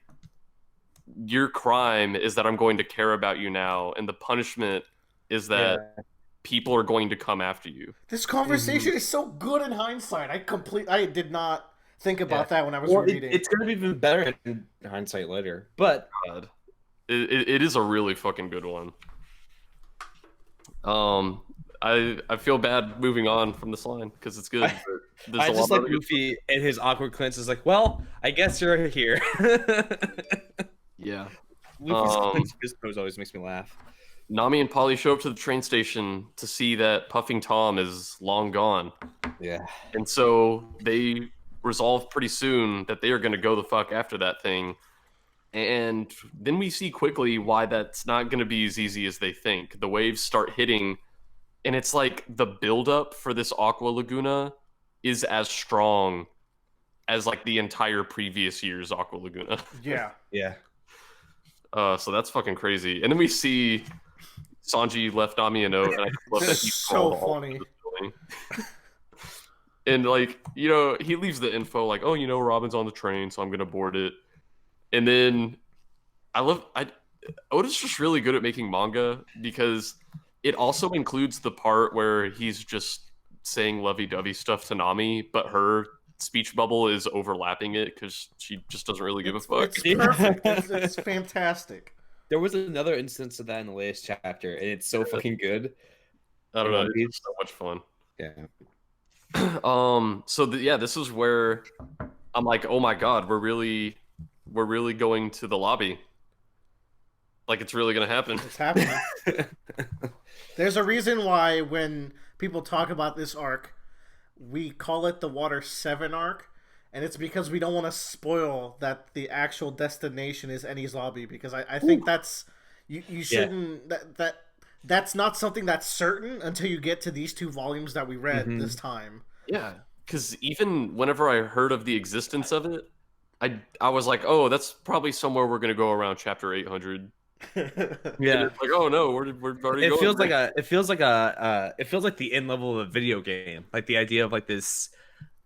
S3: your crime is that I'm going to care about you now, and the punishment is that people are going to come after you.
S1: This conversation is so good in hindsight. I did not think about that when I was reading.
S2: It's gonna be even better in hindsight later, but
S3: God. It is a really fucking good one. I feel bad moving on from this line because it's good.
S2: I just like Luffy and his awkward glance is like, well, I guess you're here.
S3: Yeah.
S2: Luffy's pose always makes me laugh.
S3: Nami and Polly show up to the train station to see that Puffing Tom is long gone.
S2: Yeah.
S3: And so they resolve pretty soon that they are going to go the fuck after that thing. And then we see quickly why that's not going to be as easy as they think. The waves start hitting, and it's like the buildup for this Aqua Laguna is as strong as like the entire previous year's Aqua Laguna.
S1: Yeah.
S2: Yeah.
S3: So that's fucking crazy. And then we see Sanji left Nami a note, and I love that he
S1: so
S3: called all
S1: funny.
S3: of this building. And like, you know, he leaves the info like, oh, you know, Robin's on the train, so I'm gonna board it. And then Oda's just really good at making manga because it also includes the part where he's just saying lovey-dovey stuff to Nami, but her speech bubble is overlapping it because she just doesn't really give a fuck.
S1: It's perfect. It's fantastic.
S2: There was another instance of that in the latest chapter, and it's so fucking good.
S3: I don't know. It's so much fun.
S2: Yeah.
S3: So this is where I'm like, oh my god, we're really going to the lobby. Like it's really gonna happen.
S1: It's happening. There's a reason why when people talk about this arc, we call it the Water 7 arc, and it's because we don't want to spoil that the actual destination is Eni's lobby, because I think that's you shouldn't that's not something that's certain until you get to these 2 volumes that we read this time.
S3: Yeah, because even whenever I heard of the existence of it, I was like, oh, that's probably somewhere we're gonna go around chapter 800.
S2: Yeah.
S3: And it's like, oh no, we're already.
S2: It feels
S3: there.
S2: like it feels like the end level of a video game. Like the idea of like this,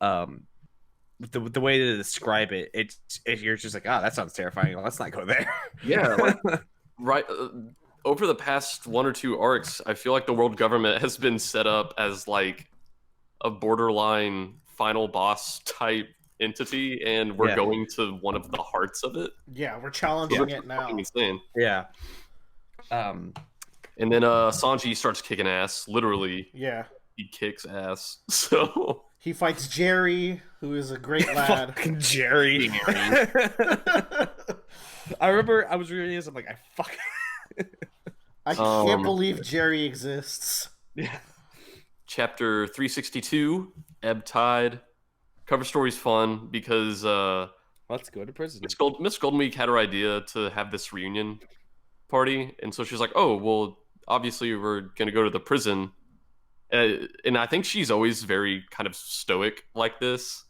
S2: the way to describe it, you're just like, that sounds terrifying. Let's not go there.
S3: Yeah, like, right. Over the past 1 or 2 arcs, I feel like the world government has been set up as like a borderline final boss type entity, and we're
S2: Yeah.
S3: going to one of the hearts of it.
S1: Yeah, we're challenging it now.
S3: Fucking insane.
S2: Yeah.
S3: And then Sanji starts kicking ass. Literally,
S1: Yeah.
S3: he kicks ass. So
S1: He fights Jerry, who is a great lad.
S2: Fucking Jerry. I remember I was reading this. I'm like, I fucking.
S1: I can't believe Jerry exists.
S2: Yeah.
S3: Chapter 362, Ebb Tide. Cover story's fun because
S2: Let's go to prison.
S3: Miss Golden Week had her idea to have this reunion party, and so she was like, "Oh, well, obviously we're gonna go to the prison." And I think she's always very kind of stoic like this.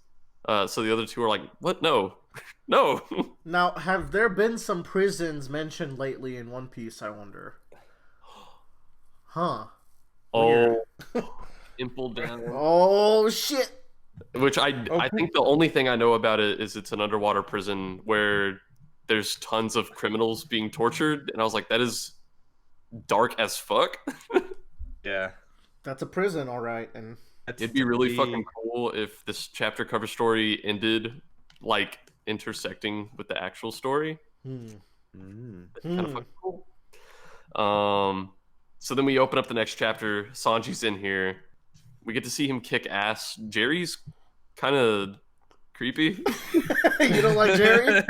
S3: So the other two are like, "What? No, no."
S1: Now, have there been some prisons mentioned lately in One Piece, I wonder? Huh.
S3: Oh, Impel Down.
S1: Oh, shit.
S3: Which I think the only thing I know about it is it's an underwater prison where there's tons of criminals being tortured, and I was like, that is dark as fuck.
S2: Yeah.
S1: That's a prison, all right. And
S3: It'd be really fucking cool if this chapter cover story ended like intersecting with the actual story. Kind of fucking cool. So then we open up the next chapter. Sanji's in here. We get to see him kick ass. Jerry's kind of creepy.
S1: You don't like Jerry?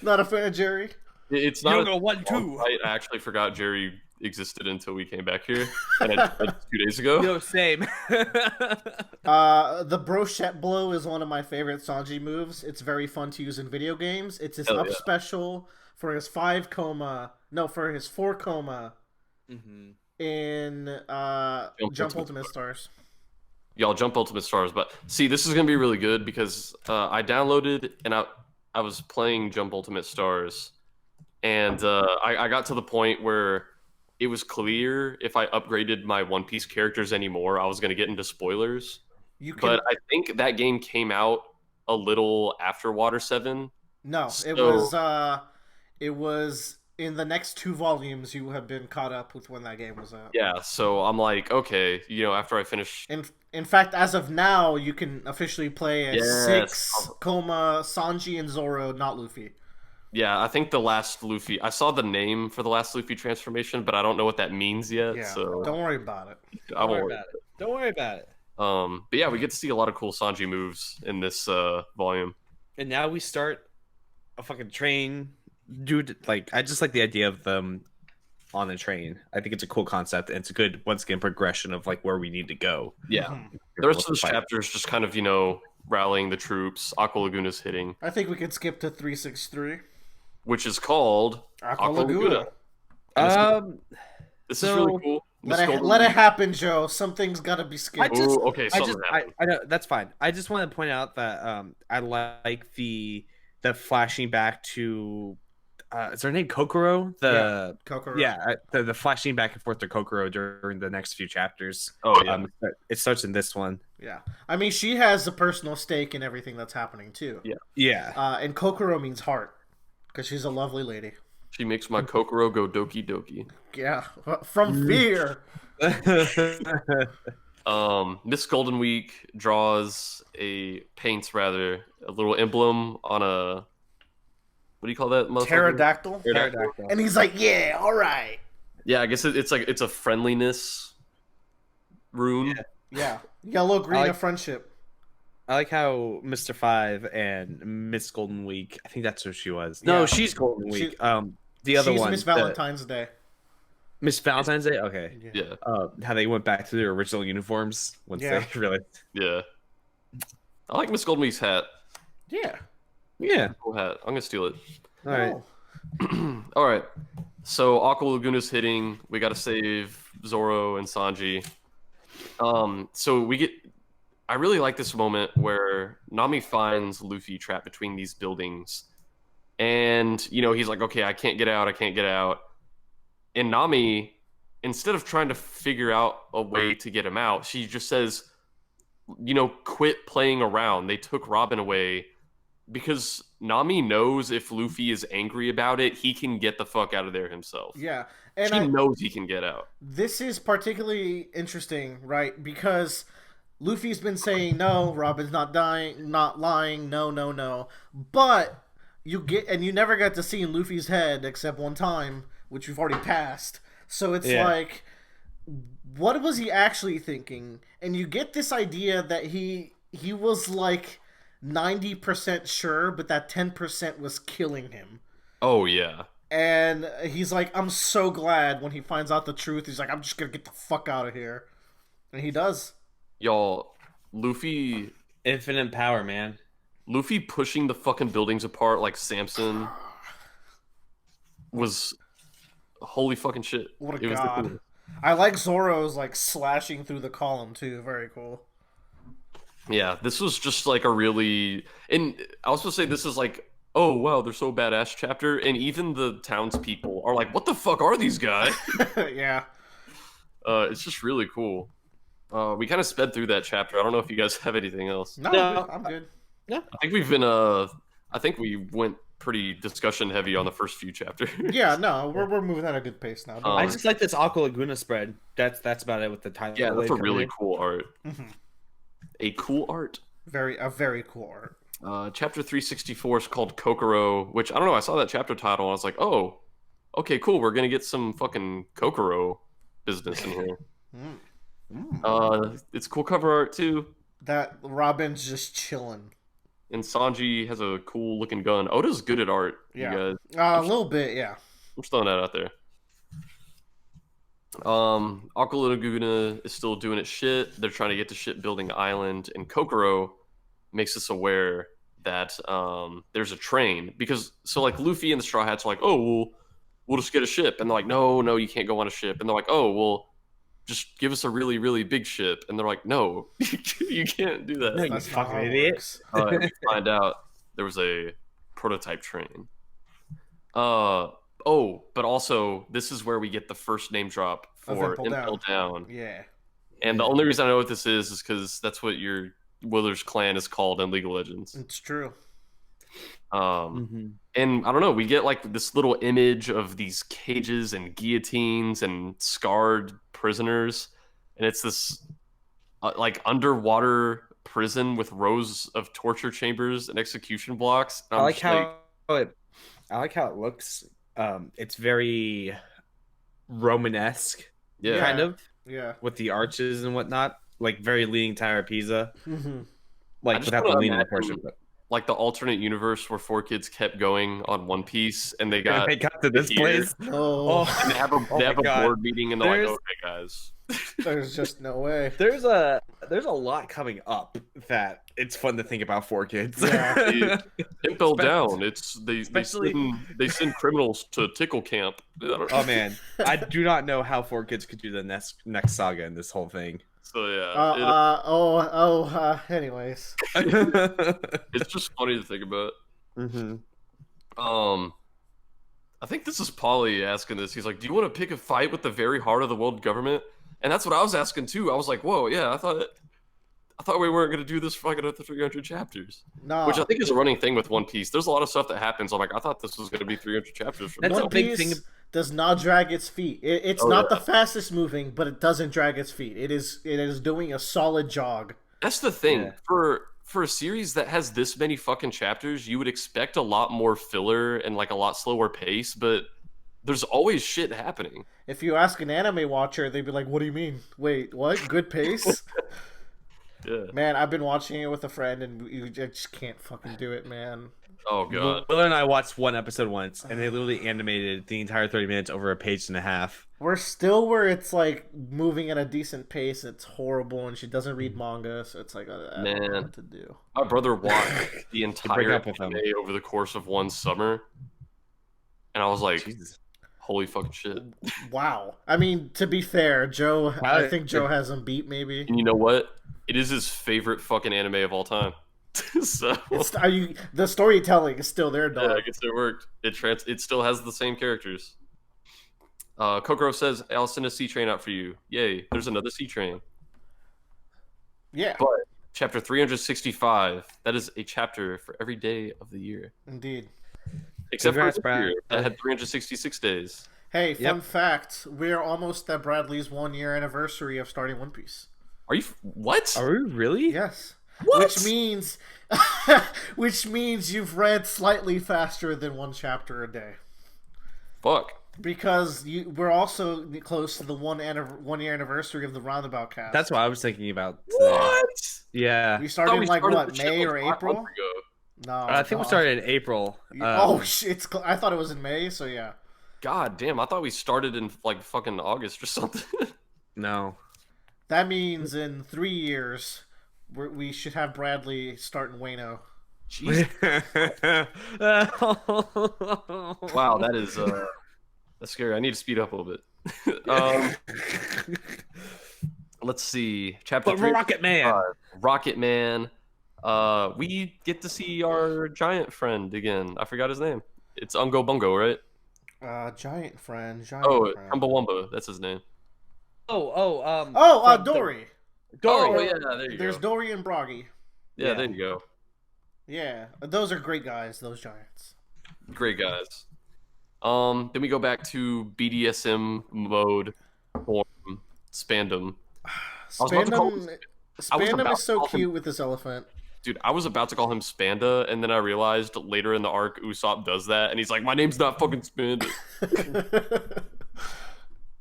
S1: Not a fan of Jerry?
S3: It's not
S2: go 1-2.
S3: I actually forgot Jerry existed until we came back here, and I did 2 days ago.
S2: No, same.
S1: The brochette blow is one of my favorite Sanji moves. It's very fun to use in video games. It's his up special for his 4 coma in Jump Ultimate Stars.
S3: Y'all Jump Ultimate Stars, but see, this is gonna be really good because I downloaded and I was playing Jump Ultimate Stars, and I got to the point where it was clear if I upgraded my One Piece characters anymore, I was gonna get into spoilers. But I think that game came out a little after Water 7.
S1: No, it was in the next 2 volumes. You have been caught up with when that game was out.
S3: Yeah, so I'm like, okay, after I finish.
S1: In fact, as of now, you can officially play as 6 coma Sanji and Zoro, not Luffy.
S3: Yeah, I think the last Luffy. I saw the name for the last Luffy transformation, but I don't know what that means yet.
S1: Yeah,
S3: so
S1: don't worry about it.
S3: Don't worry
S2: about it.
S3: But yeah, we get to see a lot of cool Sanji moves in this volume.
S2: And now we start a fucking train. Dude, like, I just like the idea of them on a train. I think it's a cool concept, and it's a good, once again, progression of like where we need to go.
S3: Yeah. The rest of this chapter is just kind of, rallying the troops. Aqua Laguna's hitting.
S1: I think we could skip to 363.
S3: Which is called
S1: Aqua Laguna.
S3: This is really cool.
S1: Let it happen, Joe. Something's got to be skipped.
S2: I know, that's fine. I just want to point out that I like the flashing back to is her name Kokoro?
S1: Kokoro.
S2: Yeah, the flashing back and forth to Kokoro during the next few chapters.
S3: Oh yeah,
S2: it starts in this one.
S1: Yeah, I mean she has a personal stake in everything that's happening too.
S2: Yeah.
S1: And Kokoro means heart because she's a lovely lady.
S3: She makes my Kokoro go doki doki.
S1: Yeah, from fear.
S3: Miss Golden Week paints a little emblem on a, what do you call that?
S1: Pterodactyl.
S2: Pterodactyl.
S1: And he's like, yeah, all right.
S3: Yeah, I guess it's a friendliness rune.
S1: Yeah. Yellow, green, of friendship.
S2: I like how Mr. 5 and Miss Golden Week, I think that's who she was. No, she's Golden Week. The other one.
S1: She's Miss Valentine's Day.
S2: Miss Valentine's Day? Okay.
S3: Yeah.
S2: How they went back to their original uniforms once they realized.
S3: Yeah. I like Miss Golden Week's hat.
S1: Yeah.
S2: Yeah.
S3: Cool hat. I'm going to steal it.
S2: All right.
S3: All right. So Aqua Laguna's hitting. We got to save Zoro and Sanji. So I really like this moment where Nami finds Luffy trapped between these buildings. And, he's like, okay, I can't get out. And Nami, instead of trying to figure out a way to get him out, she just says, quit playing around. They took Robin away because Nami knows if Luffy is angry about it, he can get the fuck out of there himself.
S1: Yeah. And
S3: she knows he can get out.
S1: This is particularly interesting, right? Because Luffy's been saying no, Robin's not dying, not lying, no, no, no. But you never got to see in Luffy's head except one time, which we've already passed. So it's like, what was he actually thinking? And you get this idea that he was like 90% sure, but that 10% was killing him.
S3: Oh yeah.
S1: And he's like, I'm so glad when he finds out the truth. He's like, I'm just gonna get the fuck out of here. And he does.
S3: Y'all, Luffy
S2: Infinite power, man.
S3: Luffy pushing the fucking buildings apart like Samson was holy fucking shit.
S1: What
S3: It
S1: a
S3: was the
S1: god.
S3: coolest.
S1: I like Zoro's like slashing through the column too. Very cool.
S3: Yeah, this was just like a really, and I was supposed to say this is like, oh wow, they're so badass chapter, and even the townspeople are like, what the fuck are these guys?
S1: Yeah.
S3: It's just really cool. We kind of sped through that chapter. I don't know if you guys have anything else.
S1: No, I'm good.
S3: I think we've been I think we went pretty discussion heavy on the first few chapters.
S1: Yeah, no, we're moving at a good pace now.
S2: I just like this Aqua Laguna spread. That's about it with the title.
S3: Yeah, that's a really cool art.
S1: Mhm.
S3: A cool art.
S1: A very cool art.
S3: Chapter 364 is called Kokoro, which I don't know. I saw that chapter title and I was like, oh, okay, cool. We're gonna get some fucking Kokoro business in here. It's cool cover art too.
S1: That Robin's just chilling.
S3: And Sanji has a cool looking gun. Oda's good at art.
S1: Yeah.
S3: You guys.
S1: A little bit, yeah.
S3: I'm just throwing that out there. Aqua Laguna is still doing its shit. They're trying to get to shipbuilding island, and Kokoro makes us aware that there's a train because like Luffy and the Straw Hats are like, oh, we'll just get a ship, and they're like, no, you can't go on a ship, and they're like, oh, well, just give us a really, really big ship, and they're like, no, you can't do that.
S2: No, you
S1: That's not
S2: fucking
S1: how it
S2: idiot.
S1: works.
S3: And we find out there was a prototype train. But also this is where we get the first name drop for Impel Down.
S1: Yeah.
S3: And the only reason I know what this is because that's what your Willer's clan is called in League of Legends.
S1: It's true.
S3: And I don't know, we get like this little image of these cages and guillotines and scarred prisoners, and it's this like underwater prison with rows of torture chambers and execution blocks. And
S2: I like how it looks. It's very Romanesque,
S3: yeah,
S2: kind of,
S1: Yeah.
S2: with the arches and whatnot, like very Leaning Tower of Pisa,
S1: Mm-hmm.
S2: like
S3: just
S2: without the
S3: wanna
S2: leaning
S3: imagine-
S2: portion. But
S3: like the alternate universe where 4Kids kept going on One Piece, and they got
S2: they got to this
S3: here.
S2: place.
S1: Oh,
S3: and they have a,
S2: Oh
S3: they have
S2: my
S3: a
S2: God.
S3: board meeting, and they're
S2: There's-
S3: like, okay, guys.
S1: there's just no way.
S2: There's a lot coming up that it's fun to think about for kids.
S1: Yeah.
S3: Impel
S2: Spe-
S3: down. It's
S2: especially-
S3: they send criminals to tickle camp. I don't-
S2: Oh man, I do not know how 4Kids could do the next saga in this whole thing.
S3: So yeah,
S1: Anyways.
S3: it's just funny to think about. I think this is Polly asking this. He's like, "Do you want to pick a fight with the very heart of the world government?" And that's what I was asking too. I was like, "Whoa, yeah, I thought we weren't gonna do this for like another 300 chapters."
S1: No.
S3: Which I think is a running thing with One Piece. There's a lot of stuff that happens. I'm like, I thought this was gonna be 300 chapters. From
S2: That's
S3: now.
S2: a big
S1: Piece
S2: thing.
S1: does not drag its feet. It's
S3: Oh,
S1: not
S3: yeah.
S1: the fastest moving, but it doesn't drag its feet. It is doing a solid jog.
S3: That's the thing.
S2: Yeah.
S3: For a series that has this many fucking chapters, you would expect a lot more filler and like a lot slower pace, but there's always shit happening.
S1: If you ask an anime watcher, they'd be like, "What do you mean? Wait, what? Good pace?"
S3: Yeah.
S1: Man, I've been watching it with a friend, and I just can't fucking do it, man.
S3: Oh god.
S2: Will and I watched one episode once, and they literally animated the entire 30 minutes over a page and a half.
S1: We're still where it's like moving at a decent pace. It's horrible, and she doesn't read manga, so it's like I don't know
S3: Man.
S1: what to do.
S3: My brother watched the entire
S2: up with them.
S3: anime over the course of one summer, and I was like,
S2: Jesus.
S3: "Holy fucking shit!"
S1: Wow. I mean, to be fair, Joe. I
S2: Wow.
S1: think Joe has him beat. Maybe.
S3: And you know what? It is his favorite fucking anime of all time. So
S1: The storytelling is still there,
S3: yeah,
S1: dog.
S3: I guess it worked. It still has the same characters. Kokoro says, "I'll send a sea train out for you." Yay! There's another sea train.
S1: Yeah,
S3: But chapter 365. That is a chapter for every day of the year,
S1: indeed.
S3: except
S2: Congrats,
S3: for this year
S2: Brad.
S3: that had 366 days.
S1: Hey, fun
S2: Yep.
S1: fact: we're almost at Bradley's 1 year anniversary of starting One Piece.
S3: Are you what?
S2: Are we really?
S1: Yes.
S3: What?
S1: Which means you've read slightly faster than one chapter a day.
S3: Fuck.
S1: Because we're also close to the 1 year anniversary of the Roundabout cast.
S2: That's what I was thinking about today.
S3: What?
S2: Yeah.
S1: We started in like what,
S3: the shit
S1: May
S3: like
S1: or
S3: 5
S1: April?
S3: months ago.
S1: No,
S2: I think we started in April.
S1: Oh shit! I thought it was in May, so yeah.
S3: God damn! I thought we started in like fucking August or something.
S2: No.
S1: That means in 3 years, we should have Bradley start in Wayno.
S3: Jesus. Wow, that is that's scary. I need to speed up a little bit. Let's see. Chapter 3.
S2: Rocket Man.
S3: Rocket Man. We get to see our giant friend again. I forgot his name. It's Ungo Bungo, right?
S1: Giant friend.
S3: Oh, Chumbawamba. That's his name.
S1: Dory.
S3: Oh, yeah, there you
S1: There's
S3: go.
S1: Dory and Broggy.
S3: Yeah, there you go.
S1: Yeah, those are great guys. Those giants.
S3: Great guys. Then we go back to BDSM mode form Spandam.
S1: Spandam
S3: about
S1: is so
S3: to call him-
S1: cute with this elephant.
S3: Dude, I was about to call him Spanda, and then I realized later in the arc Usopp does that, and he's like, "My name's not fucking Spanda."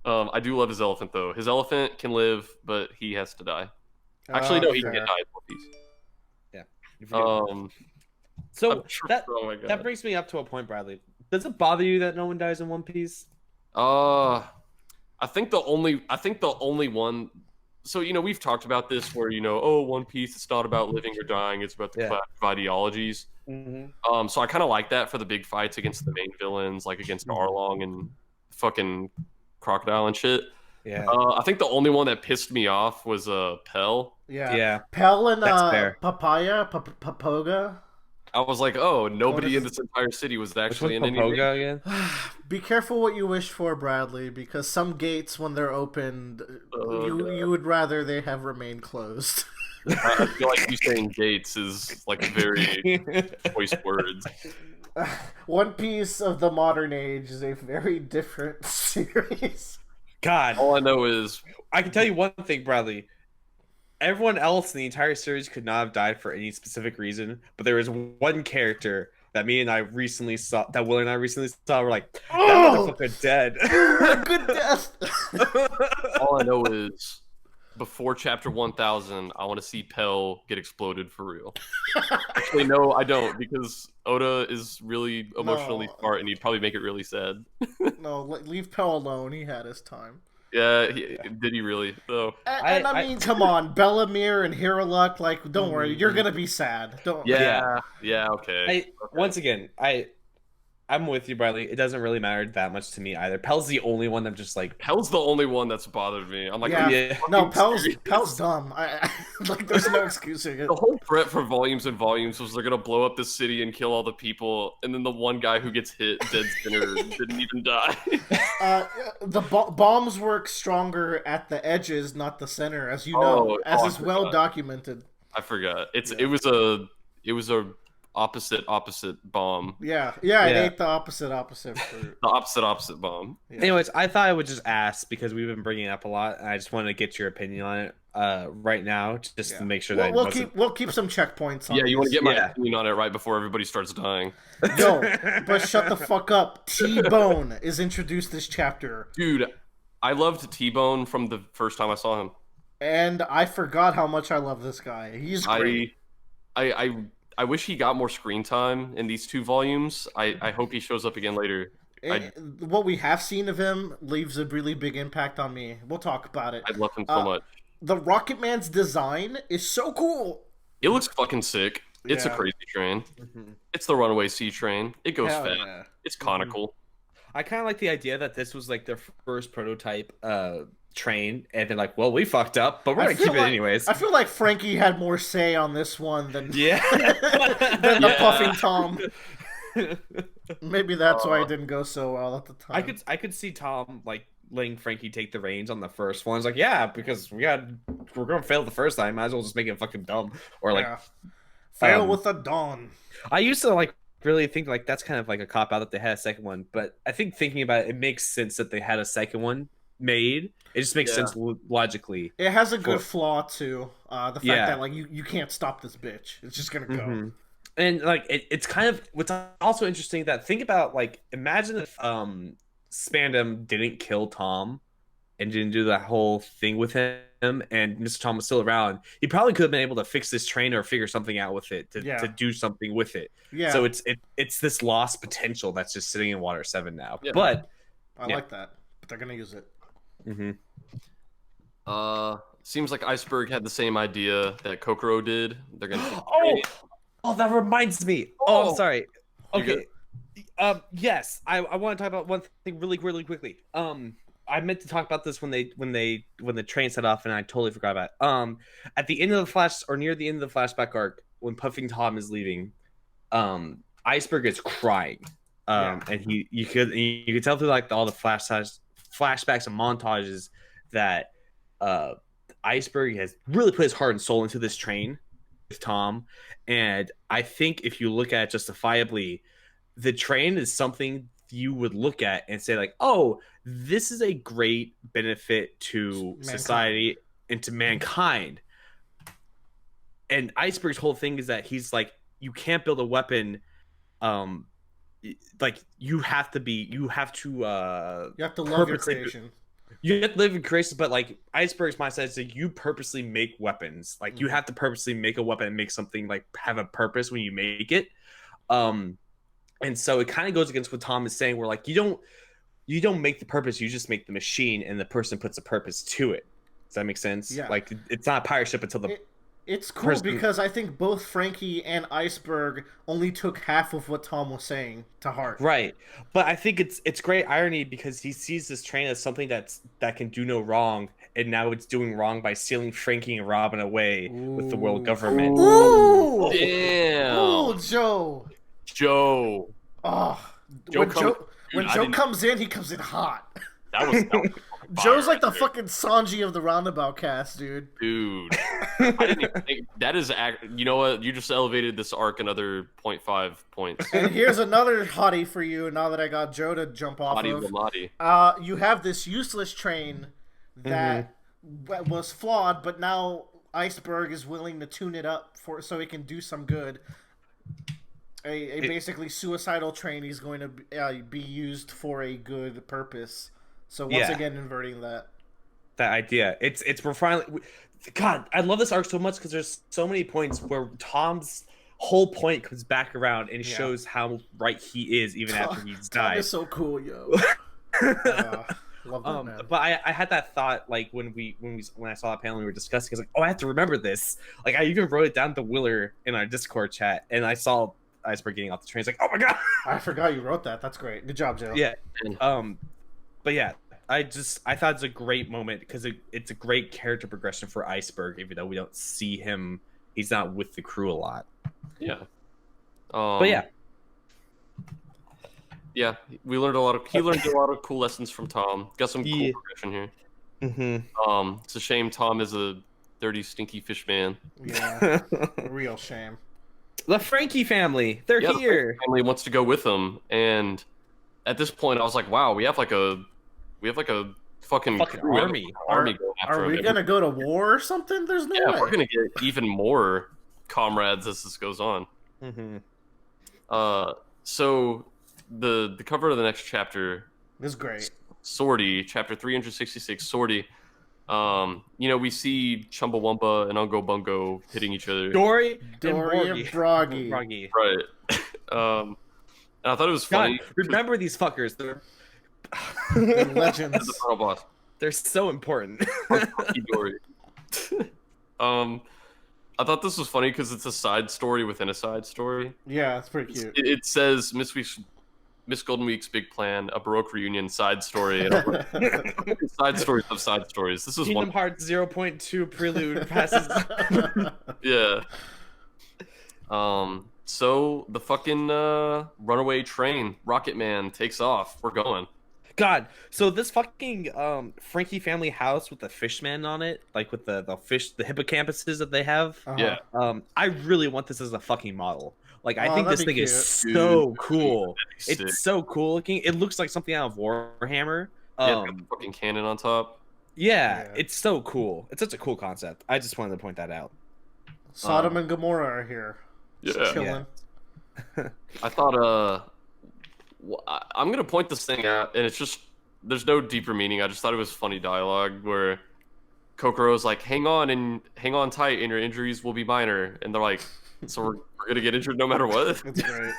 S3: I do love his elephant though. His elephant can live, but he has to die. Actually, no, he can
S1: fair.
S3: get died in One Piece.
S2: So
S3: I'm sure-
S2: that
S3: oh my God.
S2: that brings me up to a point, Bradley. Does it bother you that no one dies in One Piece?
S3: I think the only one. So we've talked about this where oh, One Piece, it's not about living or dying, it's about the clash of ideologies.
S2: Mm-hmm.
S3: So I kind of like that for the big fights against the main villains, like against Arlong and fucking Crocodile and shit.
S2: Yeah.
S3: I think the only one that pissed me off was Pell.
S1: Yeah.
S2: Yeah.
S1: Pell and
S2: That's fair.
S1: Papaya, Papoga.
S3: I was like, oh, nobody in
S1: Notice-
S3: this entire city was
S2: Which
S3: actually in
S2: one's
S3: any.
S2: Popoga again?
S1: Be careful what you wish for, Bradley, because some gates, when they're opened, you would rather they have remained closed.
S3: I feel like you saying Gates is like very choice words.
S1: One Piece of the modern age is a very different series.
S2: God.
S3: All I know is
S2: I can tell you one thing, Bradley. Everyone else in the entire series could not have died for any specific reason, but there was one character that me and I recently saw, that Will and I recently saw. We're like, that motherfucker dead.
S1: A good death.
S3: all I know is before chapter 1000, I want to see Pell get exploded for real. Actually, no, I don't, because Oda is really emotionally
S1: No.
S3: smart, and he'd probably make it really sad.
S1: No, leave Pell alone. He had his time.
S3: Yeah, did he really? Though.
S1: And I mean, come on, Bellamere and Hiraluk, like, don't worry, you're gonna be sad. Don't.
S3: Yeah, okay.
S2: Okay. Once again, I'm with you, Bradley. It doesn't really matter that much to me either. Pell's the only one I'm just like,
S3: Pell's the only one that's bothered me. I'm like,
S1: Yeah.
S3: are you
S2: yeah.
S3: fucking
S1: No, Pell's
S3: serious?
S1: dumb. Like, there's no excusing it.
S3: The whole threat for volumes and volumes was they're gonna blow up the city and kill all the people, and then the one guy who gets hit dead center didn't even die.
S1: The bombs work stronger at the edges, not the center, as you know, as is well
S3: forgot.
S1: documented.
S3: I forgot.
S1: Yeah.
S3: It was a opposite bomb.
S1: Yeah, it
S2: Yeah.
S1: ate the opposite fruit.
S3: The opposite bomb.
S1: Yeah.
S2: Anyways, I thought I would just ask because we've been bringing it up a lot, and I just wanted to get your opinion on it right now, just to make sure that
S1: we'll keep some checkpoints on
S3: Yeah, you want to
S1: these.
S3: get my
S2: Yeah.
S3: opinion on it right before everybody starts dying.
S1: No, but shut the fuck up. T-Bone is introduced this chapter,
S3: Dude, I loved T-Bone from the first time I saw him.
S1: and I forgot how much I love this guy. He's great.
S3: I wish he got more screen time in these 2 volumes. I hope he shows up again later.
S1: What we have seen of him leaves a really big impact on me. We'll talk about it.
S3: I love him so much.
S1: The Rocket Man's design is so cool.
S3: It looks fucking sick. It's a
S1: Yeah.
S3: crazy train.
S2: Mhm.
S3: It's the Runaway Sea Train. It goes
S1: Hell
S3: fast.
S1: yeah.
S3: It's conical.
S2: I kind of like the idea that this was like their first prototype train, and they're like, well, we fucked up, but we're
S1: I
S2: gonna
S1: feel
S2: keep it
S1: like-
S2: anyways.
S1: I feel like Frankie had more say on this one than
S2: Yeah.
S1: than the
S3: Yeah.
S1: Puffing Tom. Maybe that's why it didn't go so well at the time.
S2: I could see Tom like letting Frankie take the reins on the first one. It's like, yeah, because we're gonna fail the first time, might as well just make it fucking dumb. Or like,
S1: Yeah. Fail
S2: um,
S1: with a dawn.
S2: I used to like really think like that's kind of like a cop out that they had a second one, but I think thinking about it, it makes sense that they had a second one made. It just makes sense logically.
S1: It has a good flaw too. The fact
S2: Yeah.
S1: that like you can't stop this bitch. It's just gonna go.
S2: And like it's kind of what's also interesting that think about like imagine if Spandam didn't kill Tom and didn't do that whole thing with him and Mr. Tom was still around, he probably could have been able to fix this train or figure something out with it to do something with it.
S1: Yeah.
S2: So it's this lost potential that's just sitting in Water 7 now.
S3: Yeah.
S2: But
S1: I like that. But they're gonna use it.
S3: Seems like Iceberg had the same idea that Kokoro did. They're gonna
S2: Oh, that reminds me. Oh, I'm sorry. Okay. Yes, I want to talk about one thing really quickly. I meant to talk about this when the train set off, and I totally forgot about it. At the end of the near the end of the flashback arc, when Puffing Tom is leaving, Iceberg is crying. And you could tell through like all the flashbacks and montages that Iceberg has really put his heart and soul into this train with Tom. And I think if you look at it justifiably, the train is something you would look at and say like, oh, this is a great benefit to society and to mankind. And Iceberg's whole thing is that he's like, you can't build a weapon. Like you have to
S1: love your creation.
S2: You have to live in creation, but like Iceberg's mindset is that you purposely make weapons. Like you have to purposely make a weapon and make something like have a purpose when you make it. And so it kind of goes against what Tom is saying, where like you don't make the purpose, you just make the machine, and the person puts a purpose to it. Does that make sense?
S1: Yeah.
S2: Like it's not a pirate ship until
S1: It's cool because I think both Frankie and Iceberg only took half of what Tom was saying to heart.
S2: Right. But I think it's great irony because he sees this train as something that can do no wrong, and now it's doing wrong by stealing Frankie and Robin away with the world government.
S1: Ooh!
S3: Damn.
S1: Ooh, Joe. Oh, when Joe comes in, he comes in hot.
S3: That was
S1: Joe's like the fucking Sanji of the Roundabout cast, dude.
S3: I didn't even think that is. You know what? You just elevated this arc another 0.5 points.
S1: And here's another hottie for you. Now that I got Joe to jump off of, you have this useless train that was flawed, but now Iceberg is willing to tune it up so it can do some good. A basically suicidal train is going to be used for a good purpose. So once again, inverting that
S2: idea. We're finally. God, I love this arc so much because there's so many points where Tom's whole point comes back around and shows how right he is even after he's died.
S1: Tom is so cool, yo. Love that, man.
S2: But I had that thought like when I saw that panel and we were discussing. I was like, oh, I have to remember this. Like I even wrote it down to Willer in our Discord chat, and I saw Iceberg getting off the train. It's like, oh my god!
S1: I forgot you wrote that. That's great. Good job, Joe.
S2: Yeah. But yeah, I thought it's a great moment because it's a great character progression for Iceberg, even though we don't see him. He's not with the crew a lot.
S3: Yeah.
S2: But yeah.
S3: Yeah, he learned a lot of cool lessons from Tom. Got some cool progression here. It's a shame Tom is a dirty, stinky fish man.
S1: Yeah, a real shame.
S2: The Frankie family, they're here. The Frankie
S3: family wants to go with them, and at this point, I was like, "Wow, we have like a fucking
S2: army.
S3: Going after
S1: are we gonna go to war or something? There's no way.
S3: We're gonna get even more comrades as this goes on." So the cover of the next chapter
S1: is great.
S3: Sortie, chapter 366, Sortie. We see Chumbawamba and Ungo Bungo hitting each other.
S1: Dory and Broggy.
S3: Right. And I thought it was funny.
S2: God, remember these fuckers. They're
S1: legends.
S3: The final boss.
S2: They're so important.
S3: Dory. I thought this was funny because it's a side story within a side story.
S1: Yeah, it's pretty cute.
S3: It says Miss Golden Week's big plan, a Baroque reunion side story. And side stories of side stories. This is
S2: Kingdom Hearts 0.2 prelude passes.
S3: Yeah. So the fucking runaway train, Rocket Man, takes off. We're going.
S2: God, so this fucking Frankie family house with the fishman on it, like with the fish, the hippocampuses that they have.
S3: Yeah.
S2: I really want this as a fucking model. Like, I think this thing is so cool. It's so cool looking. It looks like something out of Warhammer.
S3: Yeah, it's got the fucking cannon on top.
S2: Yeah,
S1: Yeah.
S2: it's so cool. It's such a cool concept. I just wanted to point that out.
S1: Sodom and Gomorrah are here.
S3: Yeah.
S1: Just chilling.
S3: I thought, I'm gonna point this thing out, and it's just there's no deeper meaning. I just thought it was funny dialogue where Kokoro's like, hang on tight, and your injuries will be minor," and they're like, "So we're gonna get injured no matter what."
S1: It's great.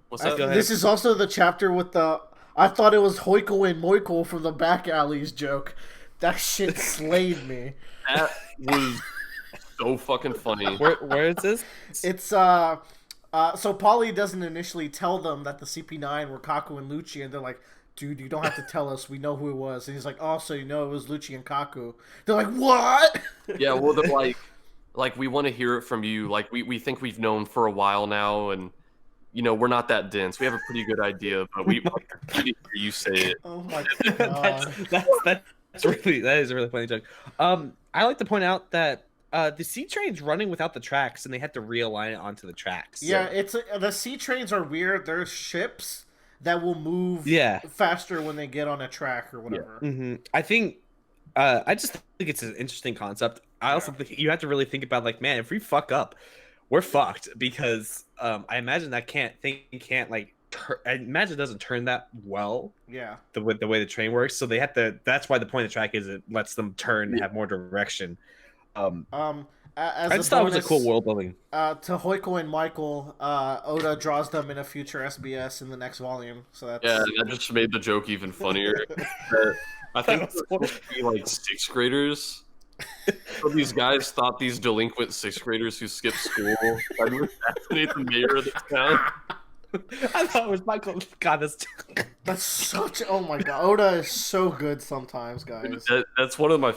S3: What's that?
S2: Go ahead.
S1: This is also the chapter with the I thought it was Hoikel and Moikel from the back alleys joke. That shit slayed me.
S3: That was so fucking funny.
S2: Where is this?
S1: It's so Polly doesn't initially tell them that the CP9 were Kaku and Lucci, and they're like, "Dude, you don't have to tell us. We know who it was." And he's like, "Oh, so you know it was Lucci and Kaku?" They're like, "What?"
S3: Yeah, well, they're like we want to hear it from you. Like we think we've known for a while now, and we're not that dense. We have a pretty good idea, but we like to hear you say it.
S1: Oh my god.
S2: that is a really funny joke. I like to point out that the C train's running without the tracks, and they had to realign it onto the tracks.
S1: Yeah, the sea trains are weird. They're ships that will move faster when they get on a track or whatever.
S2: Yeah. Mm-hmm. I think I just think it's an interesting concept. I also think you have to really think about, like, man, if we fuck up, we're fucked, because I imagine that I imagine it doesn't turn that well.
S1: Yeah.
S2: The way the train works, so they have to. That's why the point of the track is it lets them turn and have more direction.
S1: As
S2: I just thought it was a cool world building.
S1: To Hoikel and Michael, Oda draws them in a future SBS in the next volume. So that's
S3: that just made the joke even funnier. I think it's supposed to be like sixth graders. So these guys thought these delinquent sixth graders who skipped school would assassinate the mayor of the town.
S2: I thought it was Michael. God,
S1: that's such. Oh my god, Oda is so good sometimes, guys.
S3: That's one of my.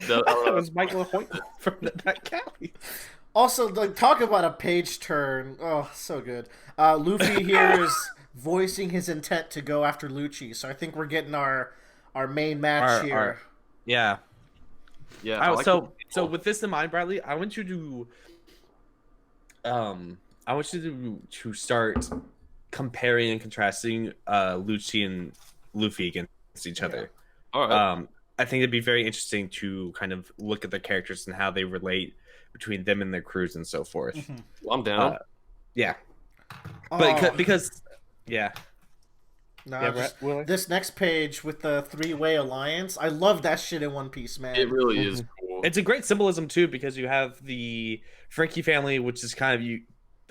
S2: That was Michael Hoyt from that Cali.
S1: Also, like, talk about a page turn. Oh, so good. Luffy here is voicing his intent to go after Lucci, so I think we're getting our main match here.
S2: Yeah.
S3: Yeah.
S2: Like so with this in mind, Bradley, I want you to start comparing and contrasting Lucci and Luffy against each other.
S3: All right.
S2: I think it'd be very interesting to kind of look at the characters and how they relate between them and their crews and so forth.
S1: Mm-hmm.
S3: Well, I'm down.
S2: Yeah. But because
S1: this next page with the three-way alliance, I love that shit in One Piece, man.
S3: It really is cool.
S2: It's a great symbolism too, because you have the Frankie family, which is kind of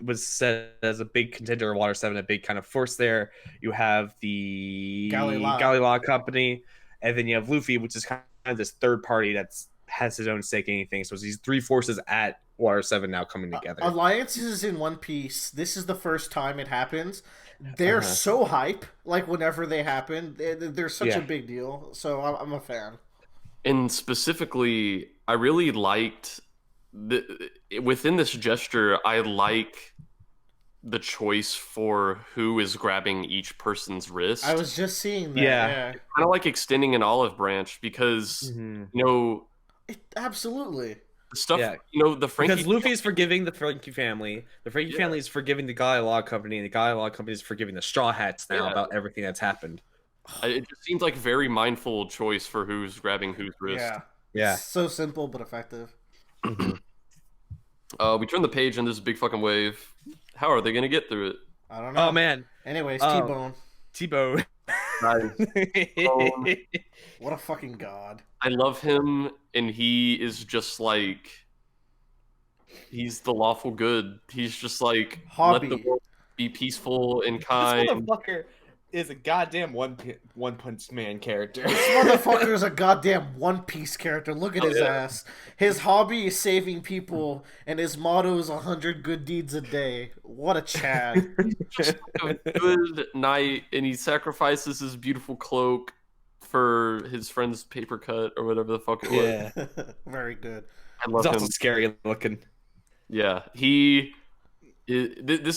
S2: was set as a big contender of Water 7, a big kind of force there. You have the Galley Law Company, and then you have Luffy, which is kind of this third party that's has his own stake in anything. So it's these three forces at Water 7 now coming together.
S1: Alliances in One Piece, this is the first time it happens. They're so hype, like, whenever they happen. They're such a big deal. So I'm a fan.
S3: And specifically, I really liked within this gesture, I like the choice for who is grabbing each person's wrist.
S1: I was just seeing that. Yeah.
S3: Kind of like extending an olive branch, because
S1: absolutely.
S3: The stuff, the Frankie,
S2: because Luffy is forgiving the Frankie family, the Frankie family is forgiving the Galley Law Company, and the Galley Law Company is forgiving the Straw Hats now about everything that's happened.
S3: It just seems like a very mindful choice for who's grabbing whose wrist.
S2: Yeah.
S1: So simple but effective.
S3: We turn the page and there's a big fucking wave. How are they gonna get through it?
S1: I don't know.
S2: Oh man.
S1: Anyways, T-Bone.
S2: T-Bone.
S1: What a fucking god.
S3: I love him, and he is just like, he's the lawful good. He's just like,
S1: Hobby.
S3: let the world be peaceful and kind.
S2: This motherfucker is a goddamn One Punch Man character.
S1: This motherfucker is a goddamn One Piece character. Look at his ass. His hobby is saving people, and his motto is 100 good deeds a day. What a Chad.
S3: He's just like a good knight, and he sacrifices his beautiful cloak for his friend's paper cut or whatever the fuck it was.
S2: Yeah.
S1: Very good.
S3: I love him.
S2: He's also scary looking.
S3: Yeah, this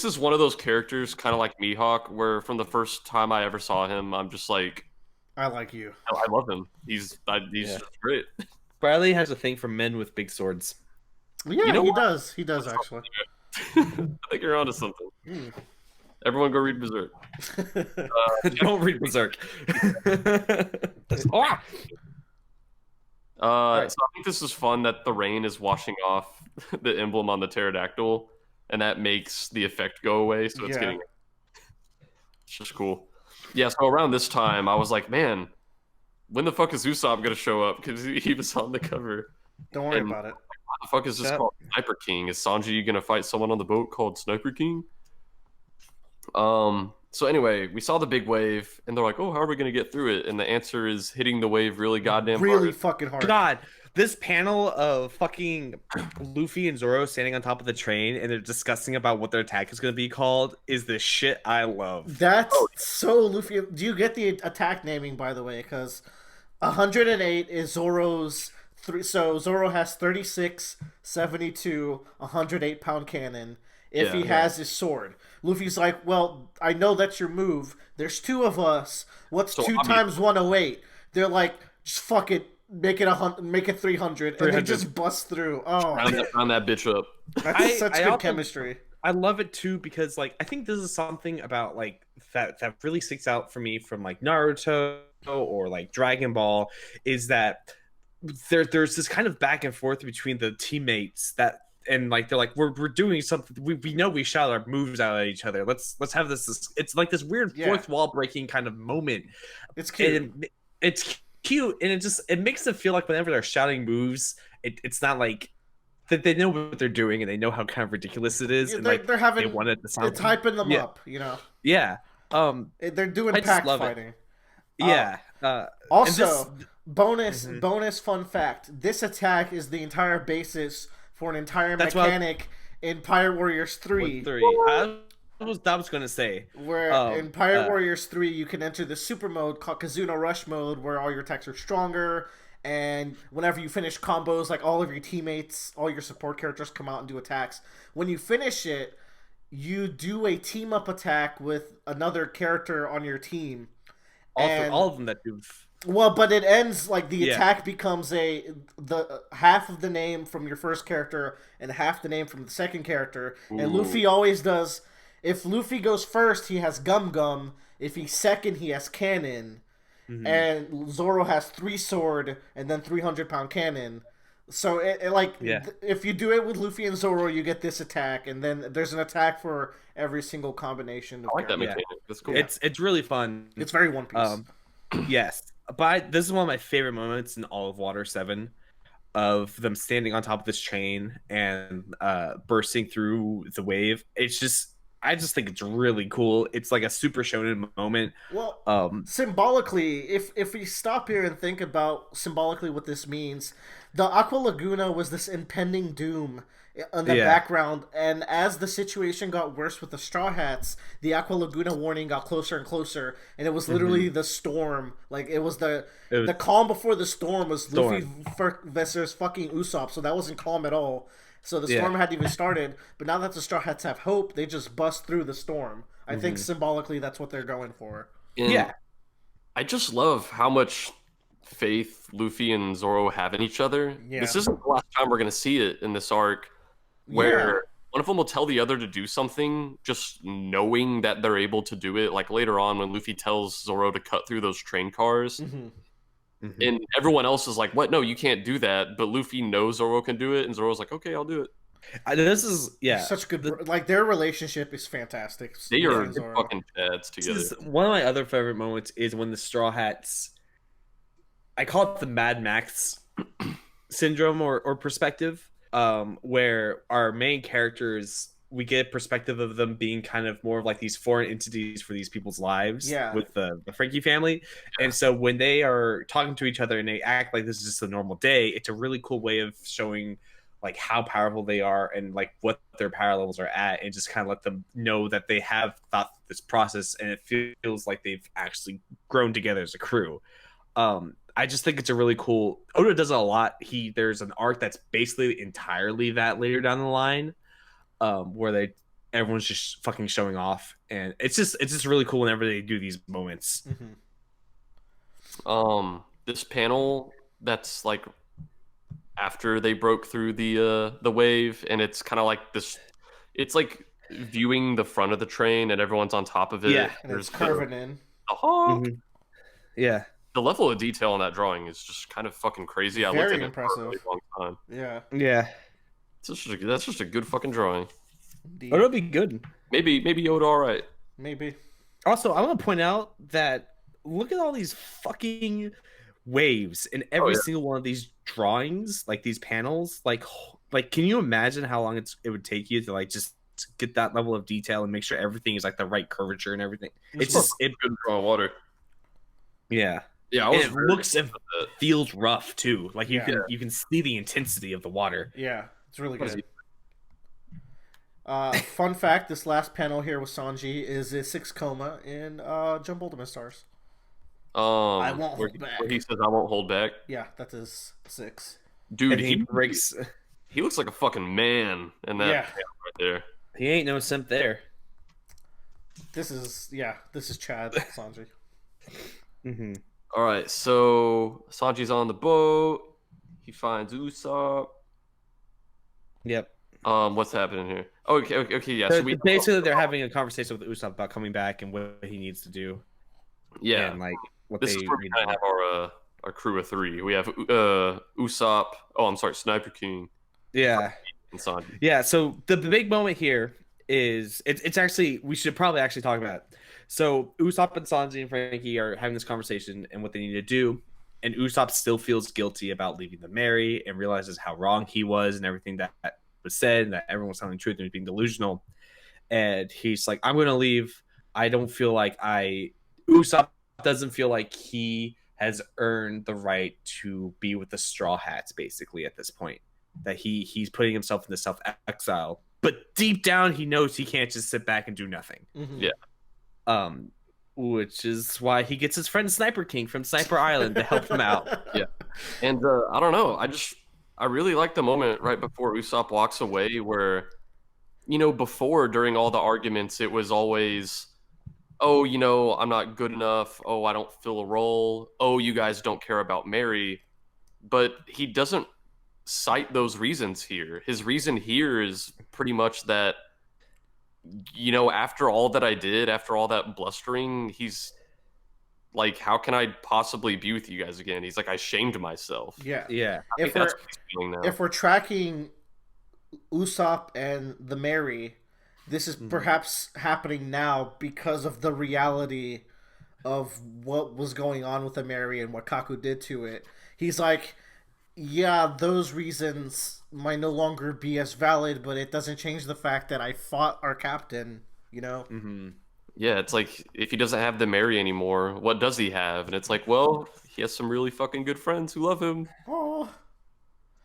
S3: is one of those characters, kind of like Mihawk, where from the first time I ever saw him, I'm just like,
S1: I like you.
S3: I love him. He's just great.
S2: Bradley has a thing for men with big swords.
S1: Yeah, he does. He does, actually.
S3: I think you're onto something. Everyone go read Berserk.
S2: Don't read Berserk. Ah!
S3: So I think this is fun that the rain is washing off the emblem on the pterodactyl, and that makes the effect go away. So it's
S1: Yeah.
S3: it's just cool. Yeah. So around this time, I was like, man, when the fuck is Usopp gonna show up? Because he was on the cover.
S1: Don't worry
S3: And
S1: about it.
S3: What the fuck is this called? Sniper King. Is Sanji gonna fight someone on the boat called Sniper King? So anyway, we saw the big wave, and they're like, "Oh, how are we gonna get through it?" And the answer is hitting the wave really goddamn
S1: Really
S3: hard.
S1: fucking hard.
S2: God, this panel of fucking Luffy and Zoro standing on top of the train and they're discussing about what their attack is going to be called is the shit I love.
S1: That's so Luffy. Do you get the attack naming, by the way? Because 108 is Zoro's three. So Zoro has 36, 72, 108-pound cannon. If he has his sword, Luffy's like, well, I know that's your move. There's two of us. What's 2 times 108? They're like, just fuck it. Make it 300, and they just bust through. Oh,
S3: round that bitch up.
S1: That's such good
S2: also,
S1: chemistry.
S2: I love it too because like I think this is something about like that really sticks out for me from like Naruto or like Dragon Ball is that there's this kind of back and forth between the teammates that and like they're like we're doing something we know we shout our moves out at each other. Let's have this it's like this weird fourth wall breaking kind of moment.
S1: It's cute.
S2: And it's cute and it makes it feel like whenever they're shouting moves it's not like that they know what they're doing and they know how kind of ridiculous it is.
S1: Yeah,
S2: and
S1: they're having
S2: they want it to sound
S1: it's hyping them up, you know.
S2: Yeah.
S1: They're doing
S2: I just
S1: pack
S2: love it.
S1: fighting.
S2: Yeah.
S1: Also, bonus fun fact: this attack is the entire basis for an entire mechanic in Pirate Warriors 3.
S2: I was gonna say
S1: where in Pirate Warriors 3 you can enter the super mode called Kazuna Rush mode, where all your attacks are stronger, and whenever you finish combos, like all of your teammates, all your support characters come out and do attacks. When you finish it, you do a team up attack with another character on your team.
S2: All of them that do.
S1: Well, but it ends like the attack becomes the half of the name from your first character and half the name from the second character. Ooh. And Luffy always does. If Luffy goes first, he has Gum Gum. If he's second, he has Cannon. Mm-hmm. And Zoro has 3 sword and then 300-pound cannon. So if you do it with Luffy and Zoro, you get this attack, and then there's an attack for every single combination.
S3: I like that mechanic. That's cool.
S2: It's really fun.
S1: It's very One Piece.
S2: Yes, but this is one of my favorite moments in all of Water 7, of them standing on top of this train and bursting through the wave. I just think it's really cool. It's like a super shonen moment.
S1: Well, symbolically, if we stop here and think about symbolically what this means, the Aqua Laguna was this impending doom in the background, and as the situation got worse with the Straw Hats, the Aqua Laguna warning got closer and closer, and it was literally the storm. Like it was the calm before the storm was Luffy versus fucking Usopp, so that wasn't calm at all. So the storm hadn't even started, but now that the Straw Hats have hope, they just bust through the storm. I think symbolically that's what they're going for.
S3: And I just love how much faith Luffy and Zoro have in each other. Yeah. This isn't the last time we're going to see it in this arc, where one of them will tell the other to do something, just knowing that they're able to do it. Like later on when Luffy tells Zoro to cut through those train cars. Mm-hmm. Mm-hmm. And everyone else is like, what? No, you can't do that. But Luffy knows Zoro can do it, and Zoro's like, okay, I'll do it.
S2: This is
S1: such good. Like their relationship is fantastic.
S3: They are fucking chads together.
S2: One of my other favorite moments is when the Straw Hats, I call it the Mad Max syndrome or perspective, where our main characters, we get a perspective of them being kind of more of like these foreign entities for these people's lives with the Frankie family. And so when they are talking to each other and they act like this is just a normal day, it's a really cool way of showing like how powerful they are and like what their power levels are at, and just kind of let them know that they have thought this process and it feels like they've actually grown together as a crew. I just think it's a really cool, Oda does it a lot. There's an arc that's basically entirely that later down the line, where everyone's just fucking showing off, and it's just really cool whenever they do these moments.
S3: Mm-hmm. This panel that's like after they broke through the wave, and it's kind of like this. It's like viewing the front of the train and everyone's on top of it.
S2: Yeah.
S1: And it's
S3: There's
S1: curving in.
S3: the hawk.
S2: Mhm. Yeah.
S3: The level of detail on that drawing is just kind of fucking crazy. I looked
S1: Very
S3: at it
S1: impressive.
S3: for a really long time.
S1: Yeah.
S2: Yeah.
S3: That's just a good fucking drawing.
S1: Indeed.
S2: It'll be good.
S3: Maybe Yoda, all right.
S1: Maybe.
S2: Also, I want to point out that look at all these fucking waves in every single one of these drawings, like these panels. Like, can you imagine how long it would take you to like just get that level of detail and make sure everything is like the right curvature and everything? It's just
S3: It couldn't draw water.
S2: Yeah.
S3: Yeah,
S2: And it looks and feels rough too. Like you can see the intensity of the water.
S1: Yeah, it's really
S3: What is
S1: good. Fun fact: this last panel here with Sanji is a 6 coma in Jump Ultimate Stars. I won't hold back.
S3: Where he says, "I won't hold back."
S1: Yeah, that is 6.
S3: Dude,
S2: And he breaks.
S3: He looks like a fucking man in that panel right there.
S2: He ain't no simp there.
S1: This is Chad Sanji.
S2: Mm-hmm.
S3: All right, so Sanji's on the boat. He finds Usopp.
S2: Yep.
S3: What's happening here? Okay, yeah. So
S2: basically they're having a conversation with Usopp about coming back and what he needs to do.
S3: Yeah,
S2: and like what
S3: this
S2: they
S3: is where we kind of have our crew of 3. We have Usopp. Oh, I'm sorry, Sniper King.
S2: Yeah,
S3: and Sanji.
S2: Yeah. So the big moment here is it's actually we should probably actually talk about it. So Usopp and Sanji and Frankie are having this conversation and what they need to do, and Usopp still feels guilty about leaving the Mary and realizes how wrong he was and everything that was said, and that everyone was telling the truth and being delusional. And he's like, I'm going to leave. I don't feel like Usopp doesn't feel like he has earned the right to be with the Straw Hats, basically, at this point. That he's putting himself into self-exile. But deep down, he knows he can't just sit back and do nothing.
S1: Mm-hmm.
S3: Yeah.
S2: Which is why he gets his friend Sniper King from Sniper Island to help him out.
S3: Yeah. And I don't know. I really like the moment right before Usopp walks away where, before during all the arguments, it was always, oh, I'm not good enough. Oh, I don't fill a role. Oh, you guys don't care about Mary. But he doesn't cite those reasons here. His reason here is pretty much that, after all that I did, after all that blustering, he's like, how can I possibly be with you guys again? He's like, I shamed myself.
S1: Yeah.
S2: Yeah.
S1: If we're tracking Usopp and the Mary, this is perhaps happening now because of the reality of what was going on with the Mary and what Kaku did to it. He's like, yeah, those reasons might no longer be as valid, but it doesn't change the fact that I fought our captain,
S2: Mm-hmm.
S3: Yeah, it's like, if he doesn't have the Mary anymore, what does he have? And it's like, well, he has some really fucking good friends who love him.
S1: Oh.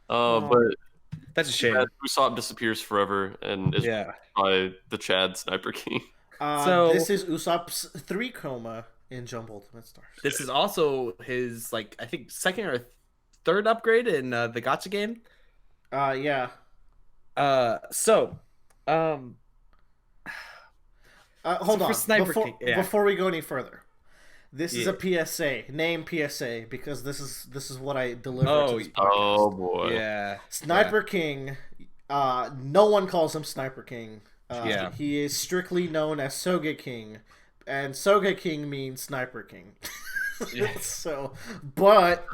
S3: But
S2: That's a shame.
S3: Usopp disappears forever and is by the Chad Sniper King.
S1: So this is Usopp's 3 coma in Jump Ultimate Stars.
S2: This is also his, I think, second or third upgrade in the gacha game.
S1: Yeah. Hold on. Before we go any further, this is a PSA. Name PSA, because this is what I deliver to this podcast.
S3: Oh boy.
S2: Yeah.
S1: Sniper King. No one calls him Sniper King. He is strictly known as Soge King, and Soge King means Sniper King. So, but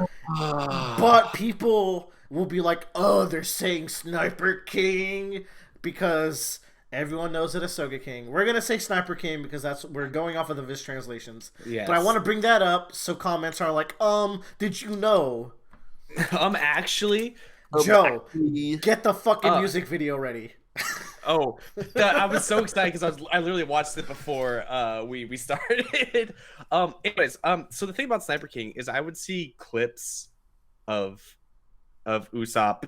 S1: people will be like, oh, they're saying Sniper King because everyone knows it as Soge King. We're gonna say Sniper King because we're going off of the Viz translations.
S2: Yes.
S1: But I want to bring that up so comments are like, did you know?
S2: Actually,
S1: Joe, get the fucking music video ready.
S2: I was so excited because I literally watched it before we started. Anyways, so the thing about Sniper King is I would see clips of Usopp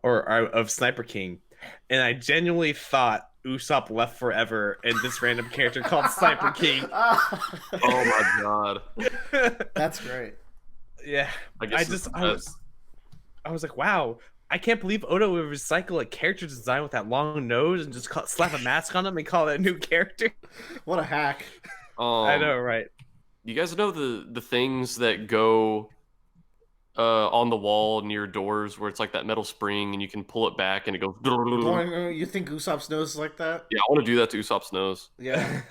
S2: or of Sniper King, and I genuinely thought Usopp left forever and this random character called Sniper King.
S3: Oh my god.
S1: That's great.
S2: Yeah. I was like, wow, I can't believe Oda would recycle a character design with that long nose and just slap a mask on him and call it a new character.
S1: What a hack.
S2: I know, right?
S3: You guys know the things that go on the wall near doors where it's like that metal spring and you can pull it back and it goes.
S1: You think Usopp's nose is like that?
S3: Yeah, I want to do that to Usopp's nose.
S1: Yeah.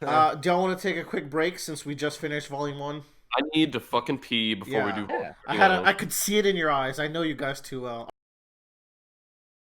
S1: Do y'all want to take a quick break since we just finished Volume 1?
S3: I need to fucking pee before we
S1: Yeah.
S3: do.
S2: Yeah.
S1: I could see it in your eyes. I know you guys too well.